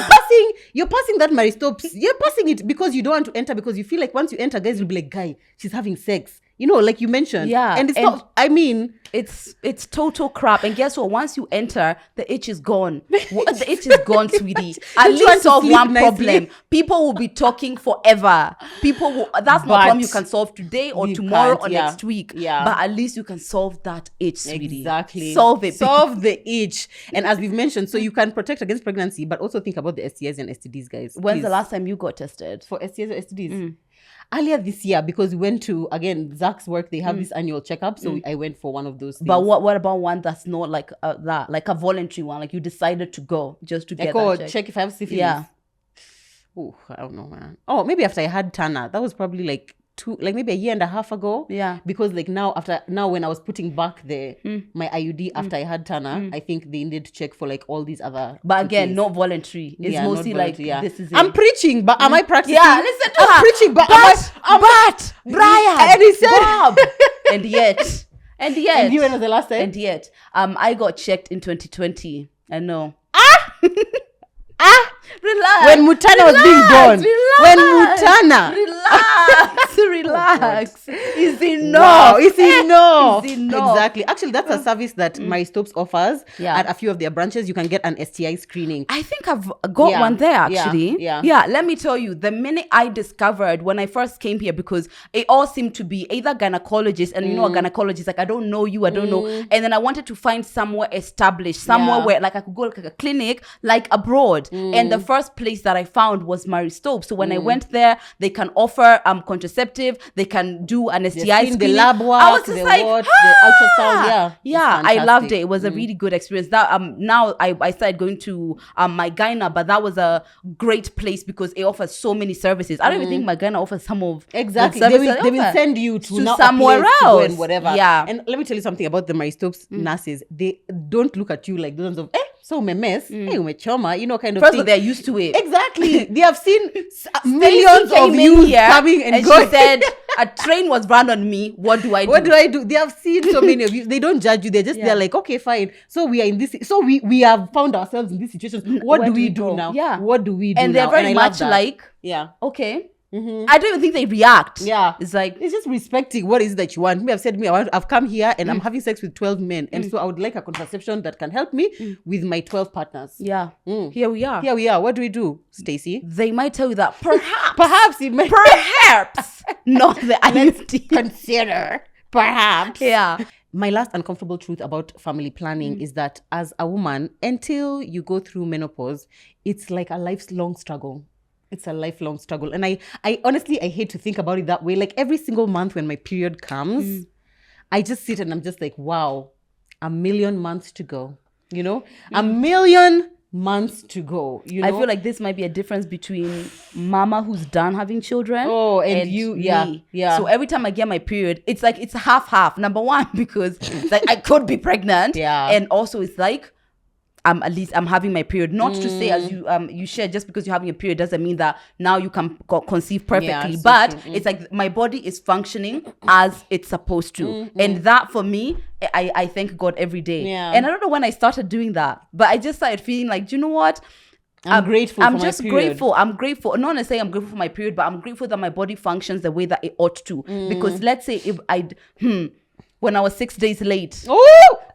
you're passing that Maristopes. You're passing it because you don't want to enter, because you feel like once you enter, guys will be like, guy, she's having sex. You know, like you mentioned. Yeah. And it's not, I mean... It's total crap. And guess what? Once you enter, the itch is gone. The itch is gone, sweetie. At least solve one problem. People will be talking forever. That's not a problem you can solve today or tomorrow or next week. Yeah. But at least you can solve that itch, sweetie. Exactly. Solve it. Solve the itch. And as we've mentioned, so you can protect against pregnancy, but also think about the STIs and STDs, guys. When's the last time you got tested? For STIs or STDs? Earlier this year, because we went to, again, Zach's work, they have this annual checkup. So I went for one of those things. But what about one that's not like that, like a voluntary one? Like you decided to go just to get that check if I have syphilis. Yeah. Oh, I don't know, man. Oh, maybe after I had Tana. That was probably like maybe a year and a half ago. Yeah. Because like now when I was putting back my IUD after I had Tana, I think they needed to check for like all these other. But again, not voluntary. It's mostly like this is it. I'm preaching, but am I practicing? Yeah, listen to I'm her. preaching, but Brian, and he said, Bob, and yet. And you, when was the last time? And yet, I got checked in 2020. I know. Relax. When Mutana was being born. When Mutana. Relax. Is enough. Wow, it's enough. Is enough. Exactly. Actually, that's a service that Maristopes offers at a few of their branches. You can get an STI screening. I think I've got one there, actually. Yeah. Let me tell you, the minute I discovered when I first came here, because it all seemed to be either gynecologists, and you know, a gynecologist, like, I don't know you, I don't know. And then I wanted to find somewhere established, somewhere where like I could go like a clinic, like abroad. And the first place that I found was Maristopes. So when I went there, they can offer contraceptive, they can do an STI screening. The lab work, I was just like, the ultrasound, I loved it. It was a really good experience. That now I started going to my gyna, but that was a great place because it offers so many services. I don't even think my gyna offers some of exactly. the They will send you to somewhere else and whatever. Yeah. And let me tell you something about the Maristopes nurses. They don't look at you like those of so memes, hey, umechoma, you know, kind of First thing. of all, they're used to it. Exactly. They have seen millions of you coming and going. She said, a train was run on me. What do I do? What do I do? They have seen so many of you. They don't judge you. They're like, okay, fine. So we are in this. So we have found ourselves in this situation. What do we do now? Yeah. What do we do now? And they're very much like, okay. I don't even think they react. Yeah. It's like, it's just respecting what is that you want. Me, I've said, I've come here and I'm having sex with 12 men. And so I would like a contraception that can help me with my 12 partners. Yeah. Here we are. What do we do, Stacey? They might tell you that perhaps. Perhaps. Not the IUD. Consider. Perhaps. Yeah. My last uncomfortable truth about family planning is that as a woman, until you go through menopause, it's like a lifelong struggle. It's a lifelong struggle. And I honestly, I hate to think about it that way. Like every single month when my period comes, I just sit and I'm just like, wow, 1,000,000 months to go. You know, 1,000,000 months to go. You know, I feel like this might be a difference between mama who's done having children. Oh, and you, me. Yeah. So every time I get my period, it's like, it's half. Number one, because it's like I could be pregnant. Yeah. And also it's like, at least I'm having my period. Not to say, as you shared, just because you're having a period doesn't mean that now you can conceive perfectly. But it's like my body is functioning as it's supposed to. And that for me, I thank God every day. Yeah. And I don't know when I started doing that, but I just started feeling like, do you know what? I'm grateful for my period. Grateful. I'm grateful. Not necessarily I'm grateful for my period, but I'm grateful that my body functions the way that it ought to. Because let's say if when I was 6 days late,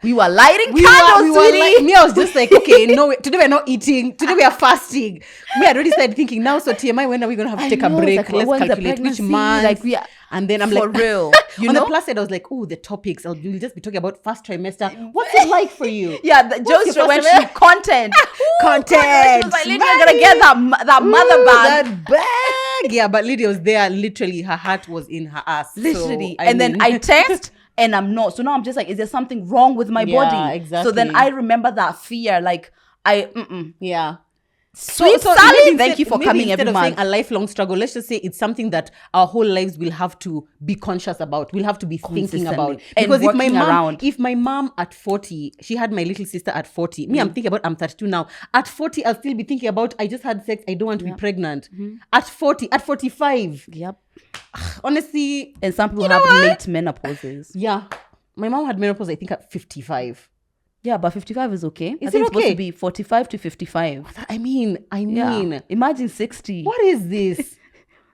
we were lighting candles, sweetie. Me, I was just like, okay, no, today we're not eating. Today we are fasting. Me, I already started thinking, now, so TMI, when are we going to have to take a break? Like, let's calculate which month. Like, we are, and then I'm for like, real. On the plus side, I was like, the topics. We'll just be talking about first trimester. What's it like for you? Yeah, Joe's when she content. Content. Like, Lydia, I'm going to get that mother bag. That bag. Yeah, but Lydia was there. Literally, her heart was in her ass. Literally. So, then I text. And I'm not. So now I'm just like, is there something wrong with my body? Exactly. So then I remember that fear. Like, Yeah. Sweet Sally, thank you for coming every month. Instead of saying a lifelong struggle, let's just say it's something that our whole lives will have to be conscious about. We'll have to be thinking about. Because if my mom at 40, she had my little sister at 40. Me, I'm thinking about, I'm 32 now. At 40, I'll still be thinking about, I just had sex. I don't want to be pregnant. At 40, at 45. Yep. Honestly. And some people have late menopauses. Yeah. My mom had menopause, I think, at 55. Yeah, but 55 is okay. Is I think it it's supposed to be 45 to 55. I mean. Yeah. Imagine 60. What is this?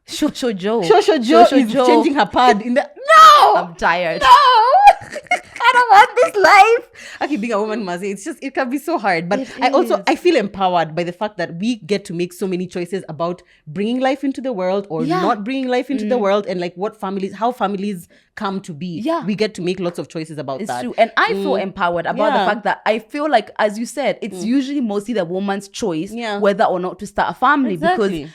Shosho Joe. Shosho Joe is changing her pad in the... I'm tired. No. I don't want this life. Okay, being a woman, Mazi, it can be so hard. But I feel empowered by the fact that we get to make so many choices about bringing life into the world or not bringing life into the world, and like how families come to be. Yeah. We get to make lots of choices about that. It's true. And I feel empowered about the fact that I feel like, as you said, it's usually mostly the woman's choice whether or not to start a family. Because,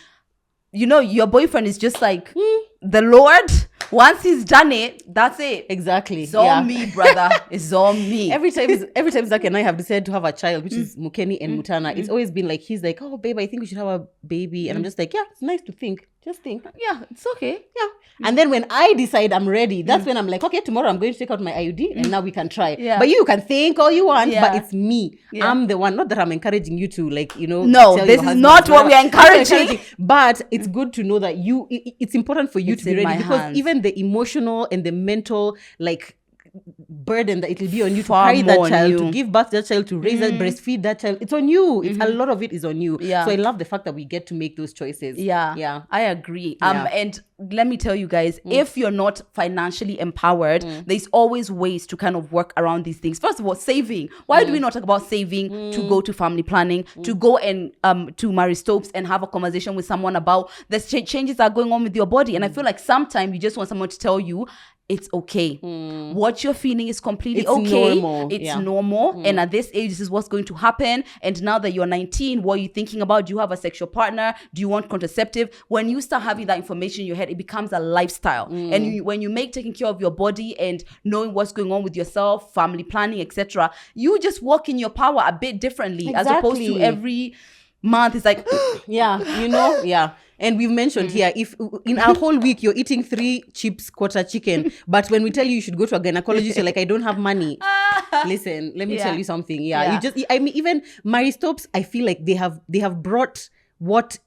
you know, your boyfriend is just like, the Lord, once he's done it, that's it. Exactly. It's all me, brother. It's all me. Every time Zach and I have decided to have a child, which is Mukeni and Mutana, it's always been like, he's like, oh, babe, I think we should have a baby. And I'm just like, yeah, it's nice to think. Just think. Yeah, it's okay. Yeah. And then when I decide I'm ready, that's when I'm like, okay, tomorrow I'm going to take out my IUD and now we can try. Yeah. But you can think all you want, but it's me. Yeah. I'm the one. Not that I'm encouraging you to, like, you know. No, this is not what we're encouraging. But it's good to know that it's important for you to be ready, because even the emotional and the mental, like, burden that it will be on you to carry that child, to give birth to that child, to raise that, breastfeed that child. It's on you. It's a lot of it is on you. Yeah. So I love the fact that we get to make those choices. Yeah. I agree. And let me tell you guys, if you're not financially empowered, there's always ways to kind of work around these things. First of all, saving. Why do we not talk about saving to go to family planning, to go and to Marie Stopes and have a conversation with someone about the changes that are going on with your body? And I feel like sometimes you just want someone to tell you, it's okay. What you're feeling is completely okay. Normal. It's normal. And at this age, this is what's going to happen. And now that you're 19, what are you thinking about? Do you have a sexual partner? Do you want contraceptive? When you start having that information in your head, it becomes a lifestyle. And when you make taking care of your body and knowing what's going on with yourself, family planning, etc., you just walk in your power a bit differently, as opposed to every month it's like And we've mentioned here, if in a whole week you're eating 3 chips, quarter chicken, but when we tell you should go to a gynecologist, you're like, I don't have money. Listen, let me tell you something. Even Marie Stopes, I feel like they have brought what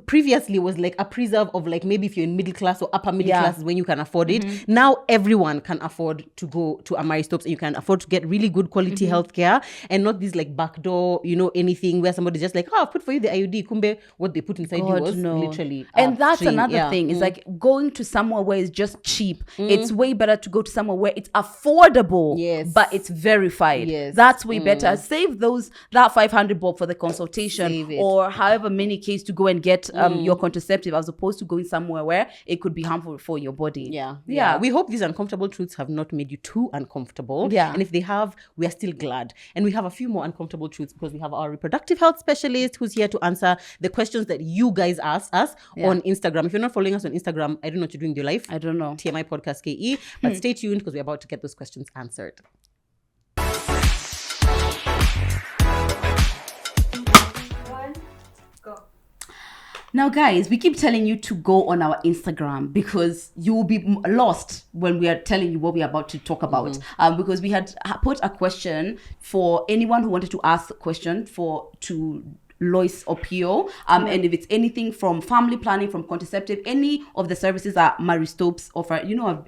previously was like a preserve of, like, maybe if you're in middle class or upper middle class when you can afford it. Now everyone can afford to go to a Marie Stopes, and you can afford to get really good quality healthcare, and not this like backdoor, anything where somebody's just like, oh, I've put for you the IUD. Kumbe, what they put inside you was literally and that's another thing. It's like going to somewhere where it's just cheap. It's way better to go to somewhere where it's affordable, but it's verified. That's way better. Save that 500 bob for the consultation, or however many Ks to go and get your contraceptive, as opposed to going somewhere where it could be harmful for your body. We hope these uncomfortable truths have not made you too uncomfortable. And if they have, we are still glad. And we have a few more uncomfortable truths, because we have our reproductive health specialist who's here to answer the questions that you guys asked us on Instagram. If you're not following us on Instagram, I don't know what you're doing with your life. I don't know. TMI Podcast KE. But stay tuned, because we're about to get those questions answered. Now, guys, we keep telling you to go on our Instagram, because you will be lost when we are telling you what we are about to talk about. Because we had put a question for anyone who wanted to ask a question to Loise Opiyo. And if it's anything from family planning, from contraceptive, any of the services that Marie Stopes offer.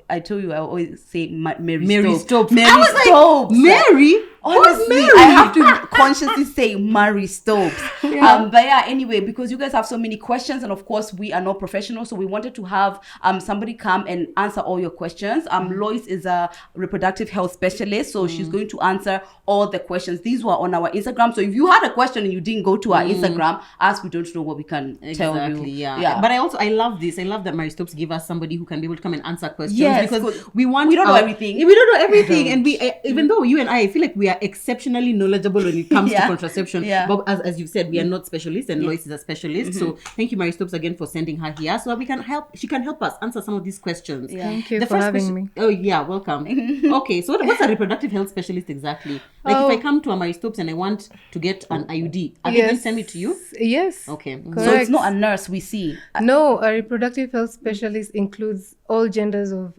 I told you, I always say Mary Stopes. Mary Stopes. Mary? Honestly, I have to consciously say Marie Stopes. But anyway, because you guys have so many questions, and of course we are not professionals, so we wanted to have somebody come and answer all your questions. Loise is a reproductive health specialist, so she's going to answer all the questions. These were on our Instagram, so if you had a question and you didn't go to our Instagram, as we don't know what we can tell you. But I love this. I love that Marie Stopes give us somebody who can be able to come and answer questions, because we don't know everything. We don't know everything, and we even though you and I feel like we are exceptionally knowledgeable when it comes to contraception, but as you said, we are not specialists, and Loise is a specialist. So thank you, Marie Stopes, again for sending her here, so that she can help us answer some of these questions. Thank you for having me. Oh yeah, welcome. Okay, so what's a reproductive health specialist exactly? Like if I come to a Marie Stopes and I want to get an IUD, are they going to send it to you? Yes. Okay. Correct. So it's not a nurse we see. No, a reproductive health specialist includes all genders of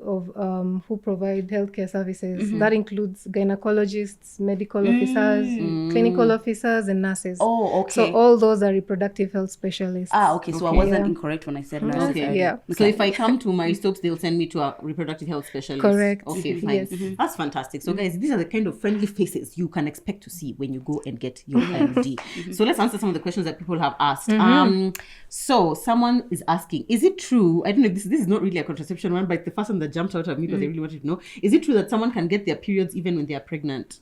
who provide healthcare services. That includes gynecologists, medical officers, clinical officers, and nurses. Oh, okay. So all those are reproductive health specialists. Okay. So I wasn't incorrect when I said nurses. Okay. Yeah. Okay. So if I come to my Stokes, they'll send me to a reproductive health specialist. Correct. Okay, fine. Yes. That's fantastic. So guys, these are the kind of friendly faces you can expect to see when you go and get your IUD. So let's answer some of the questions that people have asked. So someone is asking, is it true? I don't know if this is not really a contraception one, but the first one that jumped out at me because they really wanted to know, is it true that someone can get their periods even when they are pregnant?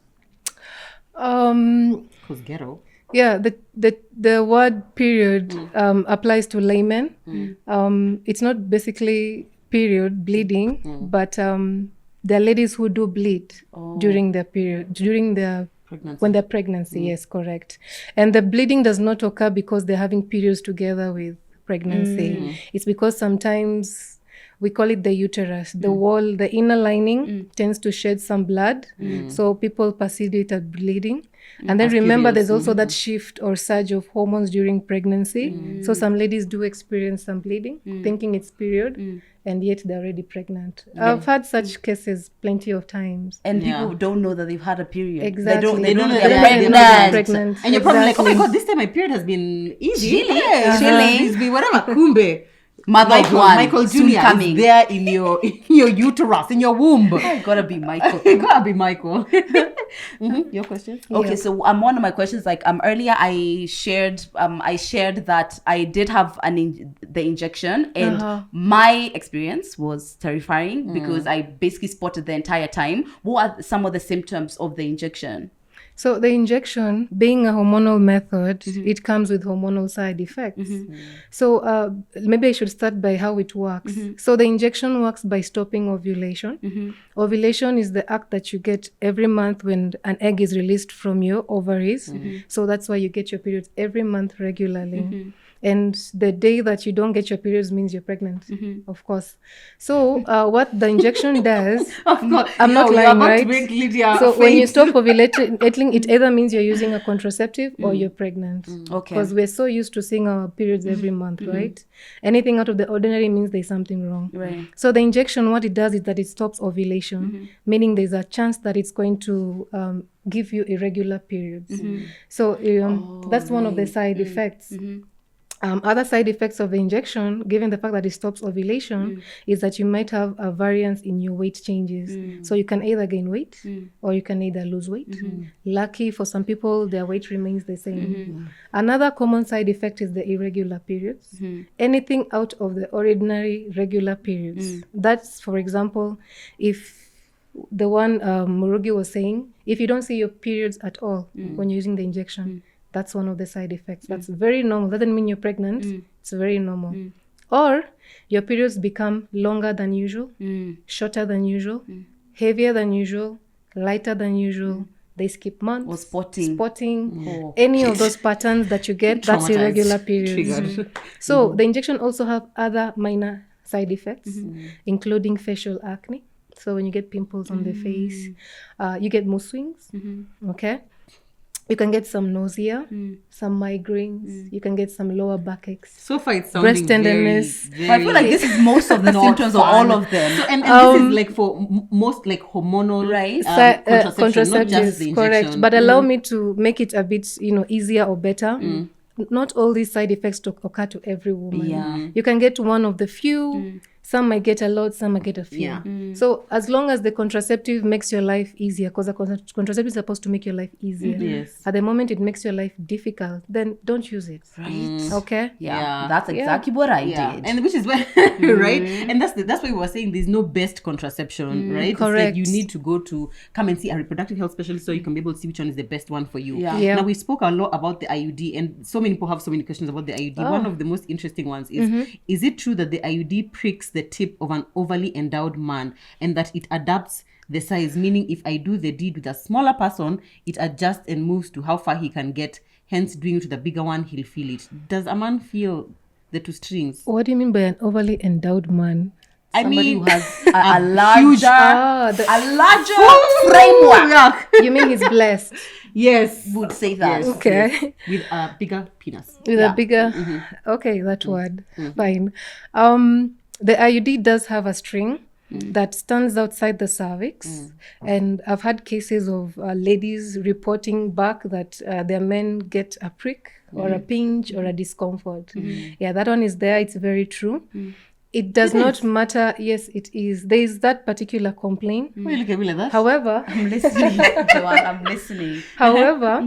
Because ghetto. Yeah, the word period applies to laymen. It's not basically period bleeding, but there are ladies who do bleed during their period, during their Pregnancy. when they're pregnancy. Yes, correct. And the bleeding does not occur because they're having periods together with pregnancy. It's because sometimes we call it the uterus, the wall, the inner lining tends to shed some blood, so people perceive it as bleeding. And then remember, there's also that shift or surge of hormones during pregnancy. So some ladies do experience some bleeding, thinking it's period, and yet they're already pregnant. I've had such cases plenty of times. And people don't know that they've had a period. Exactly. They don't know they're pregnant. And you're probably like, oh my God, this time my period has been easy. Chilling. It's been whatever. Kumbe. Mother of one. Michael soon Jr. coming. is there in your uterus, in your womb. I gotta be Michael. It gotta be Michael. Your question? Okay, so one of my questions, like earlier I shared that I did have the injection, and my experience was terrifying because I basically spotted the entire time. What are some of the symptoms of the injection? So the injection, being a hormonal method, it comes with hormonal side effects. So maybe I should start by how it works. So the injection works by stopping ovulation. Ovulation is the act that you get every month when an egg is released from your ovaries. So that's why you get your periods every month regularly. And the day that you don't get your periods means you're pregnant, of course. So what the injection does, Of course. I'm not lying, right? To make Lydia So when you faint. stop ovulating, it either means you're using a contraceptive or you're pregnant. Okay. Because we're so used to seeing our periods every month, right? Anything out of the ordinary means there's something wrong. Right. So the injection, what it does is that it stops ovulation, meaning there's a chance that it's going to give you irregular periods. So that's one of the side effects. Other side effects of the injection, given the fact that it stops ovulation, is that you might have a variance in your weight changes. So you can either gain weight or you can either lose weight. Lucky for some people, their weight remains the same. Another common side effect is the irregular periods. Anything out of the ordinary regular periods. That's, for example, if the one Murugi was saying, if you don't see your periods at all when you're using the injection, that's one of the side effects. That's very normal. Doesn't mean you're pregnant. It's very normal. Or your periods become longer than usual, shorter than usual, heavier than usual, lighter than usual. They skip months. Or spotting. Any of those patterns that you get, that's irregular periods. So the injection also have other minor side effects, including facial acne. So when you get pimples on the face, you get mood swings. Okay. You can get some nausea, some migraines. You can get some lower backaches. So far, it's sounding breast tenderness. very, I feel like this is most of the symptoms of all of them. So, and this is like for most like hormonal contraception, not just the injection. Correct. But allow me to make it a bit, easier or better. Not all these side effects occur to every woman. Yeah. You can get one of the few. Some might get a lot, some might get a few. So as long as the contraceptive makes your life easier, because the contraceptive is supposed to make your life easier. Yes. At the moment it makes your life difficult, then don't use it. Right. Okay? Yeah. That's exactly what I did. And which is why, right? And that's why we were saying there's no best contraception, right? Correct. It's like you need to come and see a reproductive health specialist so you can be able to see which one is the best one for you. Yeah. Yeah. Now, we spoke a lot about the IUD, and so many people have so many questions about the IUD. One of the most interesting ones is it true that the IUD pricks the tip of an overly endowed man and that it adapts the size, meaning if I do the deed with a smaller person, it adjusts and moves to how far he can get, hence doing it to the bigger one, he'll feel it. Does a man feel the two strings? What do you mean by an overly endowed man? Somebody who has a larger framework. You mean he's blessed? Yes. Would say that. Yes. Okay. Yes. With a bigger penis. With a bigger okay, that word. Fine. The IUD does have a string. that stands outside the cervix. And I've had cases of ladies reporting back that their men get a prick or a pinch or a discomfort. Yeah, that one is there. It's very true. It does not matter. Yes, it is. There is that particular complaint. Why you look at me like that? However, I'm listening, Joanne. I'm listening. However,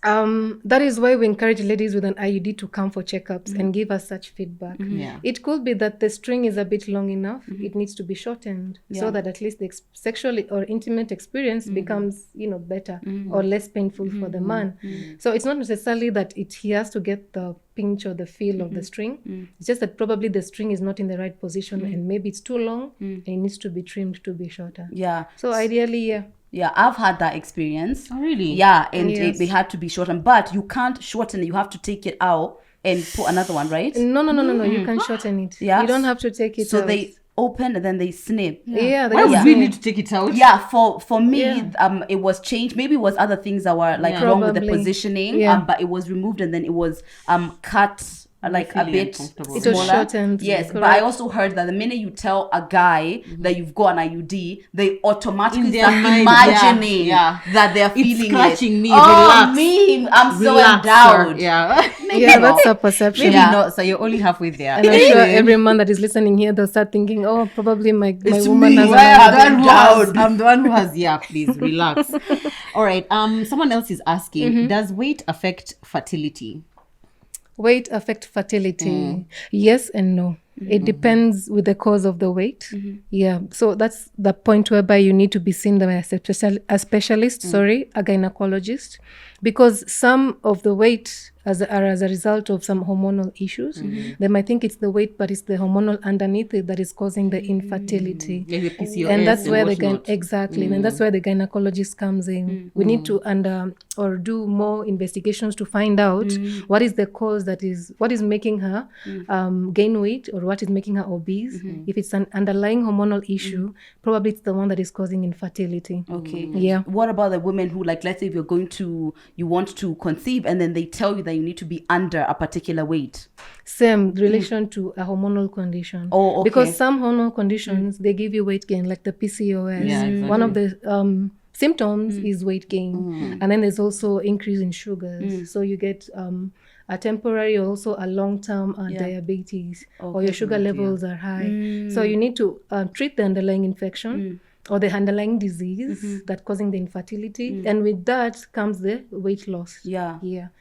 that is why we encourage ladies with an IUD to come for checkups and give us such feedback. It could be that the string is a bit long enough. It needs to be shortened so that at least the sexual or intimate experience becomes, better or less painful for the man. So it's not necessarily that he has to get the pinch or the feel of the string. It's just that probably the string is not in the right position and maybe it's too long and it needs to be trimmed to be shorter. Yeah. So ideally, Yeah, I've had that experience. Oh, really? Yeah, and they had to be shortened. But you can't shorten it. You have to take it out and put another one, right? No. You can shorten it. Yeah. You don't have to take it out. So they open and then they snip. Yeah. Why would we need to take it out? Yeah, for me, it was changed. Maybe it was other things that were wrong with the positioning. But it was removed and then it was cut like a bit smaller. It was shortened. Yes, correct. But I also heard that the minute you tell a guy that you've got an IUD, they automatically start imagining that they're feeling scratching me. Relax. Me, I'm so endowed. That's a perception. Maybe not. So you're only halfway there. And I'm sure every man that is listening here, they'll start thinking, oh, probably my woman has I'm the one who has. Please relax. All right. Someone else is asking, does weight affect fertility? Weight affect fertility? Yes and no. It depends with the cause of the weight. Yeah. So that's the point whereby you need to be seen by a specialist, a gynecologist, because some of the weight are as a result of some hormonal issues. They might think it's the weight, but it's the hormonal underneath it that is causing the infertility. Like the PCOS and that's where and that's where the gynecologist comes in. We need to do more investigations to find out what is the cause what is making her gain weight or what is making her obese. If it's an underlying hormonal issue, probably it's the one that is causing infertility. Okay. Yeah. What about the women who, let's say if you want to conceive and then they tell you that you need to be under a particular weight? Same relation to a hormonal condition. Oh, okay. Because some hormonal conditions, they give you weight gain, like the PCOS. Yeah, exactly. One of the symptoms is weight gain. And then there's also increase in sugars. So you get a temporary or also a long-term diabetes, or your sugar levels are high. So you need to treat the underlying infection or the underlying disease that's causing the infertility. And with that comes the weight loss. Yeah.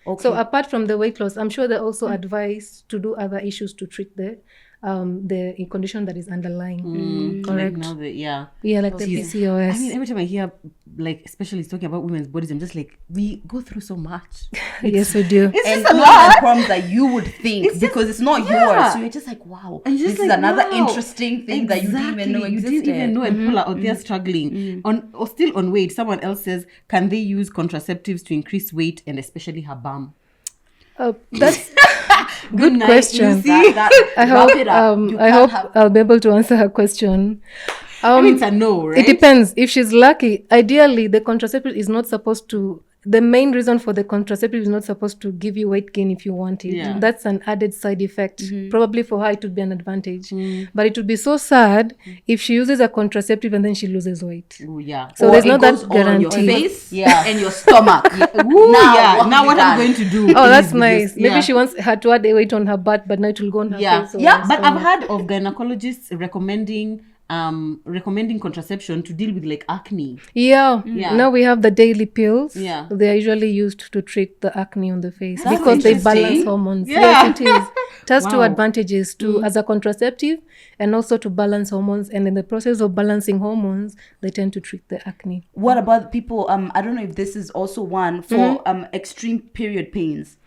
Okay. So apart from the weight loss, I'm sure they also advise to do other issues to treat the condition that is underlying. Correct. Like the PCOS. I mean, every time I hear especially talking about women's bodies, I'm just like, we go through so much. Yes, we do. It's just a lot of problems that you would think because it's not yours. So you're just like, wow, and this is another interesting thing that you didn't even know existed. You didn't even know, and people are out there struggling. Still on weight, someone else says, can they use contraceptives to increase weight and especially her bum? That's good question. I hope I'll be able to answer her question. I mean, it's a no, right? It depends. If she's lucky, ideally, the contraceptive is not supposed to. The main reason for the contraceptive is not supposed to give you weight gain if you want it. Yeah. That's an added side effect. Probably for her, it would be an advantage. But it would be so sad if she uses a contraceptive and then she loses weight. Ooh, yeah. So there's not that guarantee. On your face and your stomach. Now what I'm going to do? Oh, that's nice. Maybe she wants her to add a weight on her butt, but now it will go on her face. But I've heard of gynecologists recommending contraception to deal with acne. Now we have the daily pills. They are usually used to treat the acne on the face. That's because they balance hormones. Yes, it is. It has two advantages as a contraceptive and also to balance hormones, and in the process of balancing hormones they tend to treat the acne. What about people I don't know if this is also one for extreme period pains?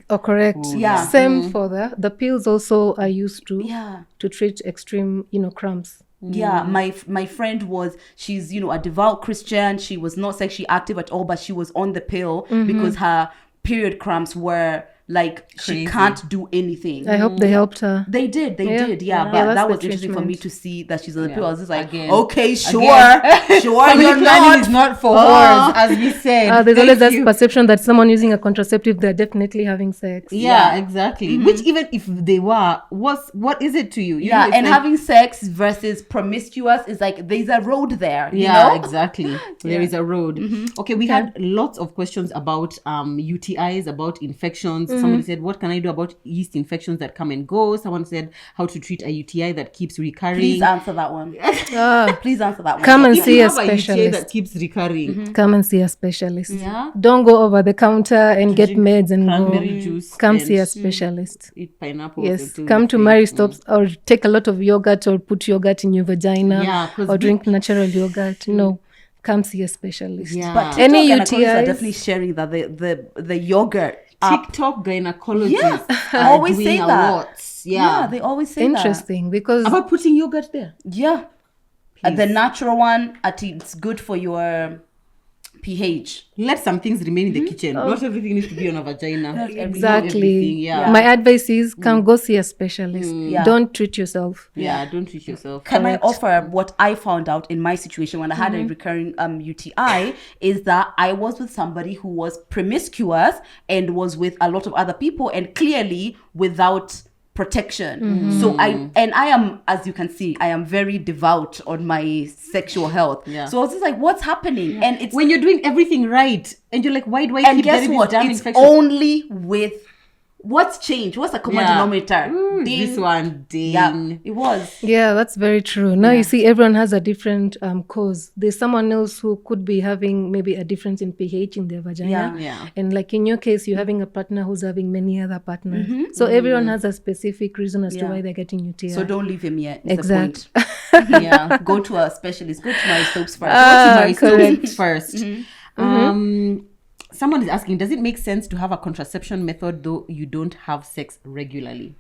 Oh, correct. Ooh, same for the pills also are used to treat extreme cramps. My friend she's a devout Christian. She was not sexually active at all, but she was on the pill because her period cramps were like she can't do anything. I hope they helped her. They did. Yeah. But that was interesting for me to see that she's on the pill. I was just like, Again. okay, sure, you're not. Is not for whores, as we said. There's always that perception that someone using a contraceptive, they're definitely having sex. Yeah, exactly. Which even if they were, what is it to you? You know, and like, having sex versus promiscuous is like there's a road there. You yeah, know? exactly. There is a road. Okay, we had lots of questions about UTIs, about infections. Somebody said, what can I do about yeast infections that come and go? Someone said, how to treat a UTI that keeps recurring. Please answer that one. Please answer that one. Come and If see you a have UTI specialist. that keeps recurring. Come and see a specialist. Yeah. Don't go over the counter and get meds and cranberry go. juice Come and see a specialist. Eat pineapples. Yes, until come you to faint. Mary Stops or take a lot of yogurt or put yogurt in your vagina, Yeah, 'cause or drink natural yogurt. No, come see a specialist. Yeah. But Any TikTok gynecologists are UTIs? definitely sharing that the yogurt TikTok gynecologists I are always doing say a that. lot. Yeah, they always say that. Interesting, because About putting yogurt there. Yeah. The natural one, it's good for your pH. Let some things remain in the kitchen. Not everything needs to be on a vagina. Not exactly. everything, yeah. My advice is come go see a specialist. Yeah. Don't treat yourself. Yeah, don't treat yourself. Can I offer what I found out in my situation when I had a recurring UTI is that I was with somebody who was promiscuous and was with a lot of other people and clearly without protection. So I am, as you can see, I am very devout on my sexual health. Yeah. So I was just like, what's happening? And it's when you're doing everything right and you're like, why do I and keep guess getting what? this damn It's infection? only with what's changed? What's the common denominator? Ding. This one, ding. Yeah, it was. Yeah, that's very true. Now you see everyone has a different cause. There's someone else who could be having maybe a difference in pH in their vagina. Yeah. And like in your case, you're having a partner who's having many other partners. So everyone has a specific reason as to why they're getting UTI. So don't leave him yet. Is Exact. the point. Yeah, go to a specialist. Go to my soaps first. correct. First. Someone is asking, does it make sense to have a contraception method though you don't have sex regularly?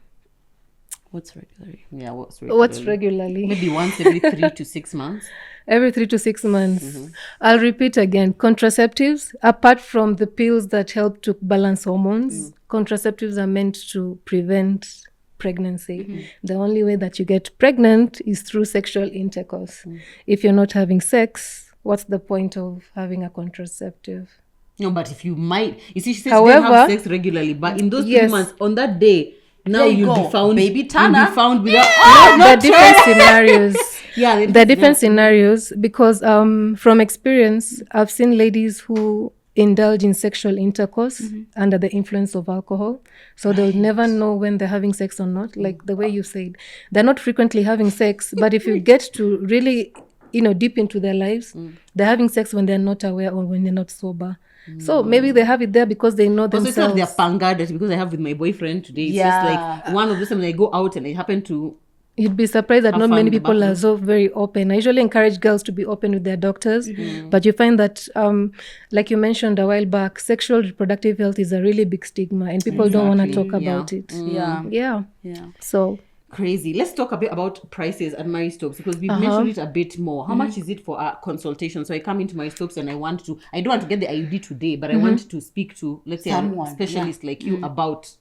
What's regularly? Yeah, what's regularly? What's regularly? Maybe once every 3 to 6 months. Every 3 to 6 months. I'll repeat again. Contraceptives, apart from the pills that help to balance hormones, contraceptives are meant to prevent pregnancy. The only way that you get pregnant is through sexual intercourse. If you're not having sex, what's the point of having a contraceptive? No, but if you might, you see, she says However, they have sex regularly, but in those 3 months, on that day, now There you you'll go. be found, Baby you'll Tana. be found without. There are different scenarios. Yeah, There are different scenarios because from experience, I've seen ladies who indulge in sexual intercourse under the influence of alcohol. So they'll never know when they're having sex or not. Like the way you said, they're not frequently having sex, but if you get to really, deep into their lives, they're having sex when they're not aware or when they're not sober. So maybe they have it there because they know themselves. Also, it's not their pangad because I have with my boyfriend today. It's just like one of those times I go out and I happen to. You'd be surprised that Have not fun many in the people are bathroom. so very open. I usually encourage girls to be open with their doctors, but you find that, like you mentioned a while back, sexual reproductive health is a really big stigma, and people don't want to talk about it. Yeah. So Crazy. Let's talk a bit about prices at Mary Stopes because we've mentioned it a bit more. How much is it for a consultation? So I come into Mary Stopes and I don't want to get the IUD today, but I want to speak to, let's say, Someone, a specialist like you about,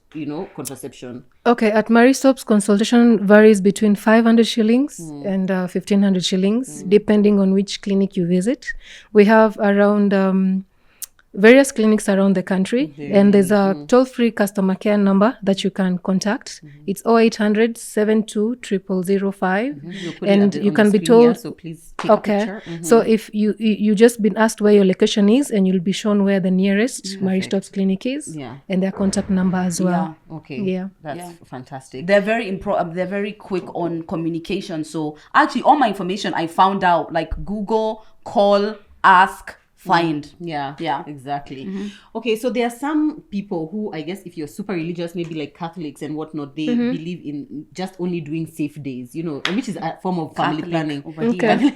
contraception. Okay, at Mary Stopes, consultation varies between 500 shillings and 1,500 shillings, depending on which clinic you visit. We have around various clinics around the country, and there's a toll-free customer care number that you can contact. It's 0800 72 0005, and you can be told. Here, so please take a picture. So if you just been asked where your location is, and you'll be shown where the nearest Mary Stopes clinic is, and their contact number as well. Okay. Yeah. That's fantastic. They're very they're very quick on communication. So actually, all my information I found out like Google, call, ask, find. Yeah, exactly. Okay, so there are some people who, I guess, if you're super religious, maybe like Catholics and whatnot, they believe in just only doing safe days, which is a form of family planning. Okay.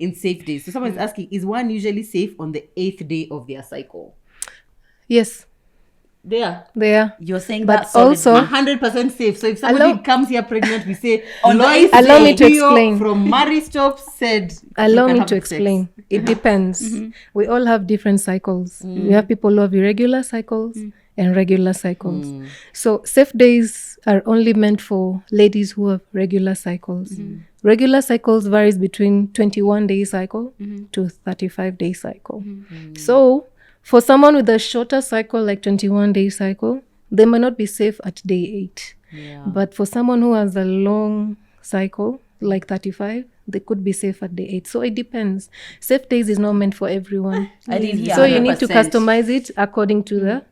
In safe days. So someone's asking, is one usually safe on the 8th day of their cycle? Yes, They are. You're saying But that's solid. also- 100% safe. So if somebody comes here pregnant, we say, Loise Allow me to Opiyo explain. from Mary Stopes said, Allow you can me have to sex. explain. It depends. We all have different cycles. We have people who have irregular cycles, and regular cycles. So safe days are only meant for ladies who have regular cycles. Regular cycles varies between 21-day cycle to 35-day cycle. So for someone with a shorter cycle, like 21-day cycle, they might not be safe at day 8. But for someone who has a long cycle, like 35, they could be safe at day 8. So it depends. Safe days is not meant for everyone. I didn't hear. So you need to customize it according to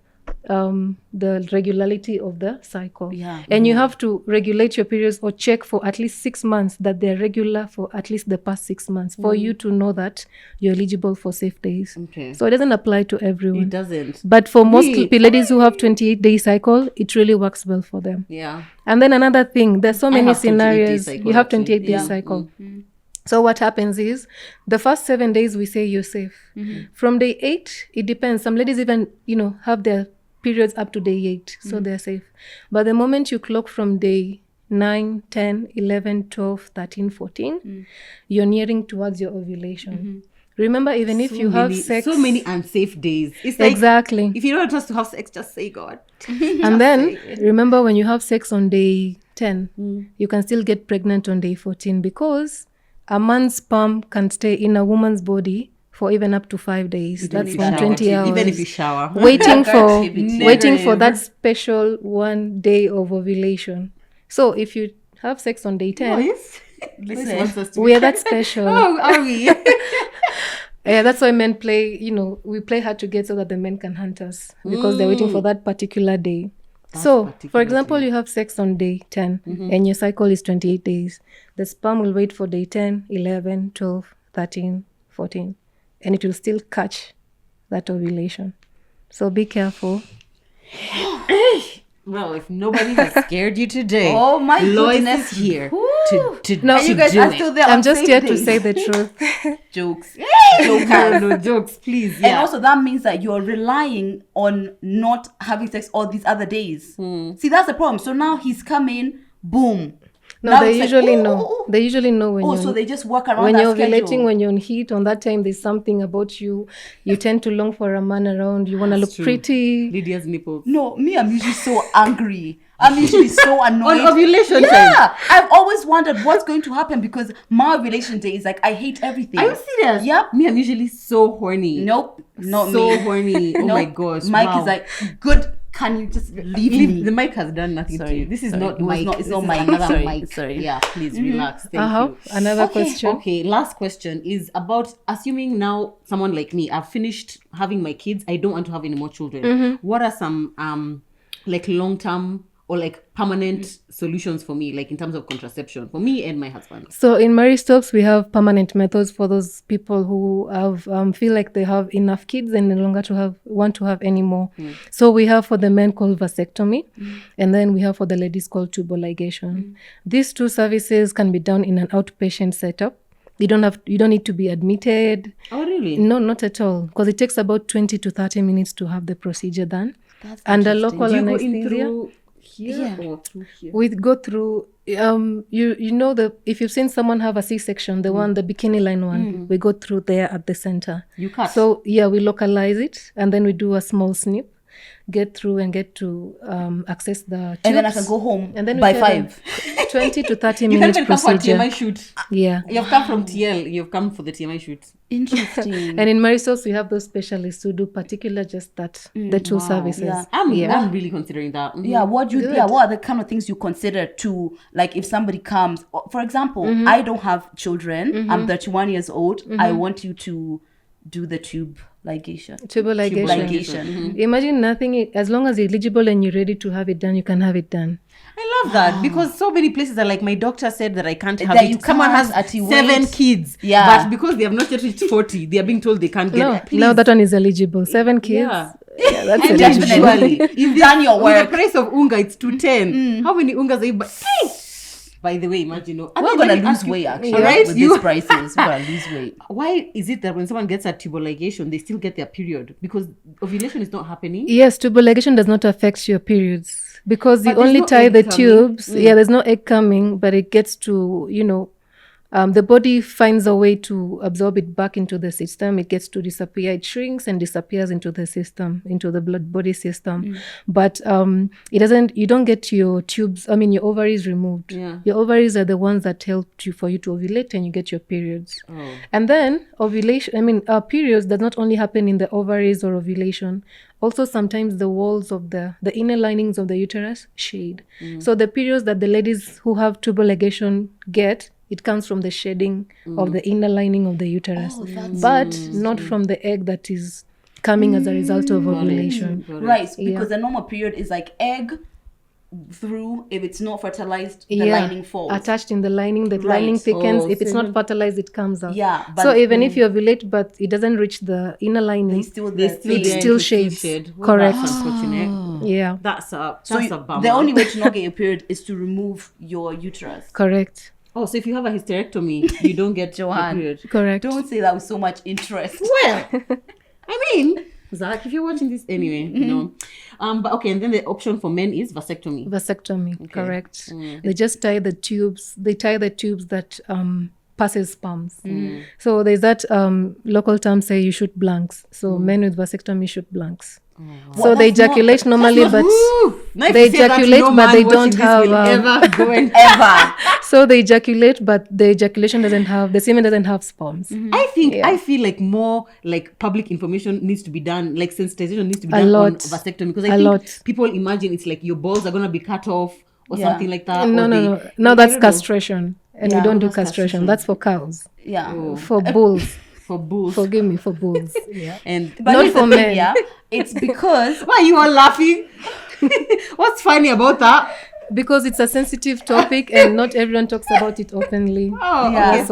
the regularity of the cycle. And you have to regulate your periods or check for at least 6 months that they're regular for at least the past 6 months for you to know that you're eligible for safe days. So it doesn't apply to everyone. It doesn't. But for most ladies who have 28-day cycle, it really works well for them. And then another thing, there's so many scenarios. You have 28-day cycle. So what happens is, the first 7 days we say you're safe. From day 8, it depends. Some ladies even, have their periods up to day 8, so they're safe. But the moment you clock from day 9, 10, 11, 12, 13, 14, you're nearing towards your ovulation. Remember, even if you have sex... So many unsafe days. It's like, exactly. If you don't want us to have sex, just say God. And then, remember, when you have sex on day 10, you can still get pregnant on day 14 because a man's sperm can stay in a woman's body for even up to 5 days. That's 120 hours. Even if you shower. Waiting for that special 1 day of ovulation. So if you have sex on day 10, we are that special. Oh, are we? Yeah, that's why men play, we play hard to get so that the men can hunt us because they're waiting for that particular day. So, for example, you have sex on day 10 and your cycle is 28 days. The sperm will wait for day 10, 11, 12, 13, 14, and it will still catch that ovulation. So be careful. Well, if nobody has scared you today, oh my Loise goodness, is here to no, you guys are still there. I'm just here to say the truth. Jokes. No jokes, please. And also that means that you're relying on not having sex all these other days. See, that's the problem. So now he's coming, boom. No, now they usually know. They usually know when so they just work around when that you're ovulating, schedule. when you're on heat. On that time, there's something about you. You tend to long for a man around. You want to look pretty. Lydia's nipples. No, me, I'm usually so angry. I'm usually so annoyed. On ovulation time. Yeah, I've always wondered what's going to happen because my ovulation day is like I hate everything. Are you serious? Yep. Me, I'm usually so horny. Nope, not so me. horny. Oh my gosh. Mike is like, good. Can you just leave me? The mic has done nothing to you. This is not Mike. It's not Mike. Another Sorry. mic. Sorry. Yeah, please relax. Thank you. Another question. Okay, last question is about assuming now someone like me, I've finished having my kids. I don't want to have any more children. What are some like long-term or like permanent solutions for me, like in terms of contraception for me and my husband? So in Maristopes, we have permanent methods for those people who have feel like they have enough kids and no longer want to have any more. So we have for the men called vasectomy, and then we have for the ladies called tubal ligation. These two services can be done in an outpatient setup. You don't need to be admitted. Oh, really? No, not at all, because it takes about 20 to 30 minutes to have the procedure done. That's under local anesthesia. Here or through here? We go through if you've seen someone have a C-section, the bikini line one, we go through there at the center. You cut. So we localize it and then we do a small snip, get through and get to access the tubes. And then I can go home and then by 5. 20 to 30 you minutes can't come for a procedure. TMI shoot. Yeah. You've come from TL. You've come for the TMI shoot. Interesting. And in Marisol, we have those specialists who do particular just that, the two services. Yeah. I'm really considering that. Yeah, what are the kind of things you consider to, like, if somebody comes, for example, I don't have children, I'm 31 years old, I want you to do the tubal ligation. Imagine nothing, as long as you're eligible and you're ready to have it done, you can have it done. I love that because so many places are like, my doctor said that I can't have it. Someone has 7 kids, but because they have not yet reached 40, they are being told they can't get it. Now that one is eligible. 7 kids. Yeah, that's eligible. You've done your work. With the price of unga, it's 210. How many ungas are you? By the way, imagine, we're gonna lose weight actually, right? With these prices. We're gonna lose weight. Why is it that when someone gets a tubal ligation, they still get their period? Because ovulation is not happening. Yes, tubal ligation does not affect your periods because you only tie the tubes. There's no egg coming, but it gets to the body finds a way to absorb it back into the system. It gets to disappear. It shrinks and disappears into the system, into the body system. But it doesn't. You don't get your tubes. Your ovaries removed. Yeah. Your ovaries are the ones that help for you to ovulate, and you get your periods. And then ovulation. Periods does not only happen in the ovaries or ovulation. Also, sometimes the walls of the inner linings of the uterus shade. So the periods that the ladies who have tubal ligation get, it comes from the shedding of the inner lining of the uterus, but not from the egg that is coming as a result of ovulation. Right, because the normal period is like egg through, if it's not fertilized, the lining falls. Attached in the lining, the lining thickens. If it's not fertilized, it comes out. Yeah. But so even if you ovulate, but it doesn't reach the inner lining, it still shades. Correct. That's unfortunate. Yeah. That's a bummer. The only way to not get your period is to remove your uterus. Correct. Oh, so if you have a hysterectomy, you don't get your period. Correct. Don't say that with so much interest. Well, Zach, if you're watching this anyway, but okay, and then the option for men is vasectomy. Okay. Correct. They just tie the tubes. They tie the tubes that passes sperms. So there's that local term say you shoot blanks. So men with vasectomy shoot blanks. So they ejaculate normally, but they ejaculate, but they don't have ever. So they ejaculate, but the ejaculation the semen doesn't have sperms. I feel like more like public information needs to be done, like sensitization needs to be done on vasectomy, because I think people imagine it's like your balls are gonna be cut off or something like that. No, that's castration, and we don't do castration. That's for cows. Yeah, for bulls. For bulls. Forgive me, for bulls. But not for men. Yeah, it's because why you all laughing? What's funny about that? Because it's a sensitive topic and not everyone talks about it openly. Here's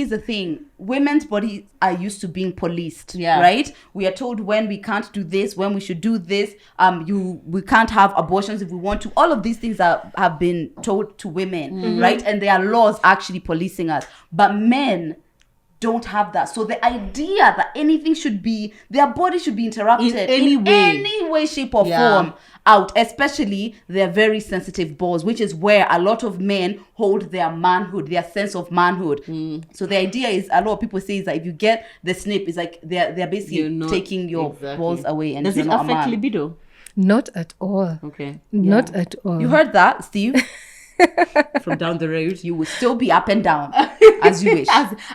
the thing. Women's bodies are used to being policed, right? We are told when we can't do this, when we should do this. We can't have abortions if we want to. All of these things have been told to women, right? And there are laws actually policing us. But men don't have that. So the idea that their body should be interrupted in any way, shape or form out, especially their very sensitive balls, which is where a lot of men hold their manhood, their sense of manhood. So the idea is, a lot of people say is that if you get the snip, it's like they're basically taking your balls away. And does it affect libido? Not at all. Okay. Not at all. You heard that, Steve? From down the road, you will still be up and down as you wish,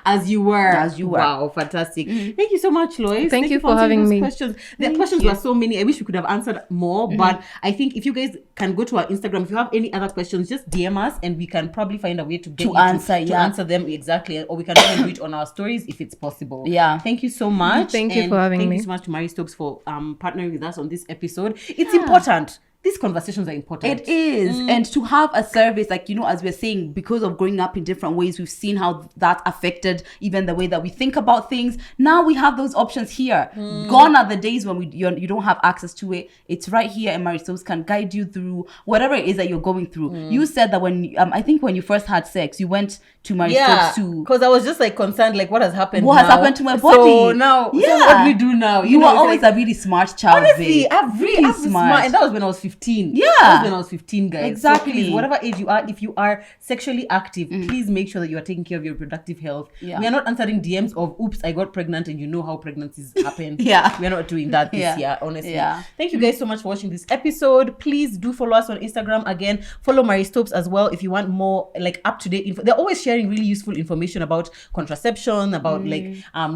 as you were. Wow, fantastic! Thank you so much, Loise. Thank you for having me. Questions. The questions were so many. I wish we could have answered more, but I think if you guys can go to our Instagram, if you have any other questions, just DM us, and we can probably find a way to answer them exactly, or we can even do it on our stories if it's possible. Yeah. Thank you so much. Thank you for having me. Thank you so much to Mary Stokes for partnering with us on this episode. It's important. These conversations are important. It is. And to have a service, as we're saying, because of growing up in different ways, we've seen how that affected even the way that we think about things. Now we have those options here. Gone are the days when you don't have access to it. It's right here, and Marisol can guide you through whatever it is that you're going through. You said that when you first had sex, you went to Marisol to... because I was just concerned, what has happened What has happened to my body? So now, so what do we do now? You were always a really smart child. Honestly, I'm really smart. And that was when I was 15. Yeah. That was when I was 15, guys. Exactly. So please, whatever age you are, if you are sexually active, please make sure that you are taking care of your reproductive health. Yeah. We are not answering DMs of, oops, I got pregnant, and you know how pregnancies happen. We are not doing that this year, honestly. Yeah. Thank you guys so much for watching this episode. Please do follow us on Instagram. Again, follow Mary Stokes as well if you want more up-to-date info. They're always sharing really useful information about contraception, about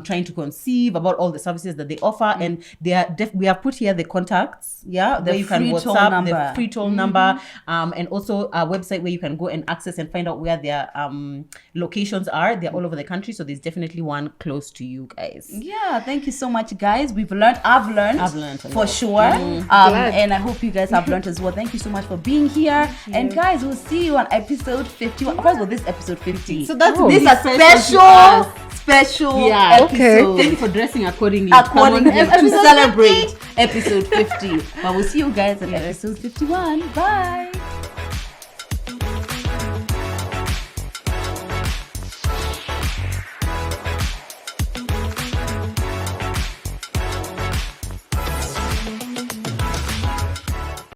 trying to conceive, about all the services that they offer. And we have put here the contacts, where you can WhatsApp, the free toll number, and also a website where you can go and access and find out where their locations are. They're all over the country, so there's definitely one close to you guys. Yeah, thank you so much, guys. I've learned for sure. And I hope you guys have learned as well. Thank you so much for being here. And guys, we'll see you on episode 51. First of all, this episode 50. So that's this a special episode. Thank you for dressing accordingly to celebrate episode 50. But we'll see you guys at episode 51. Bye.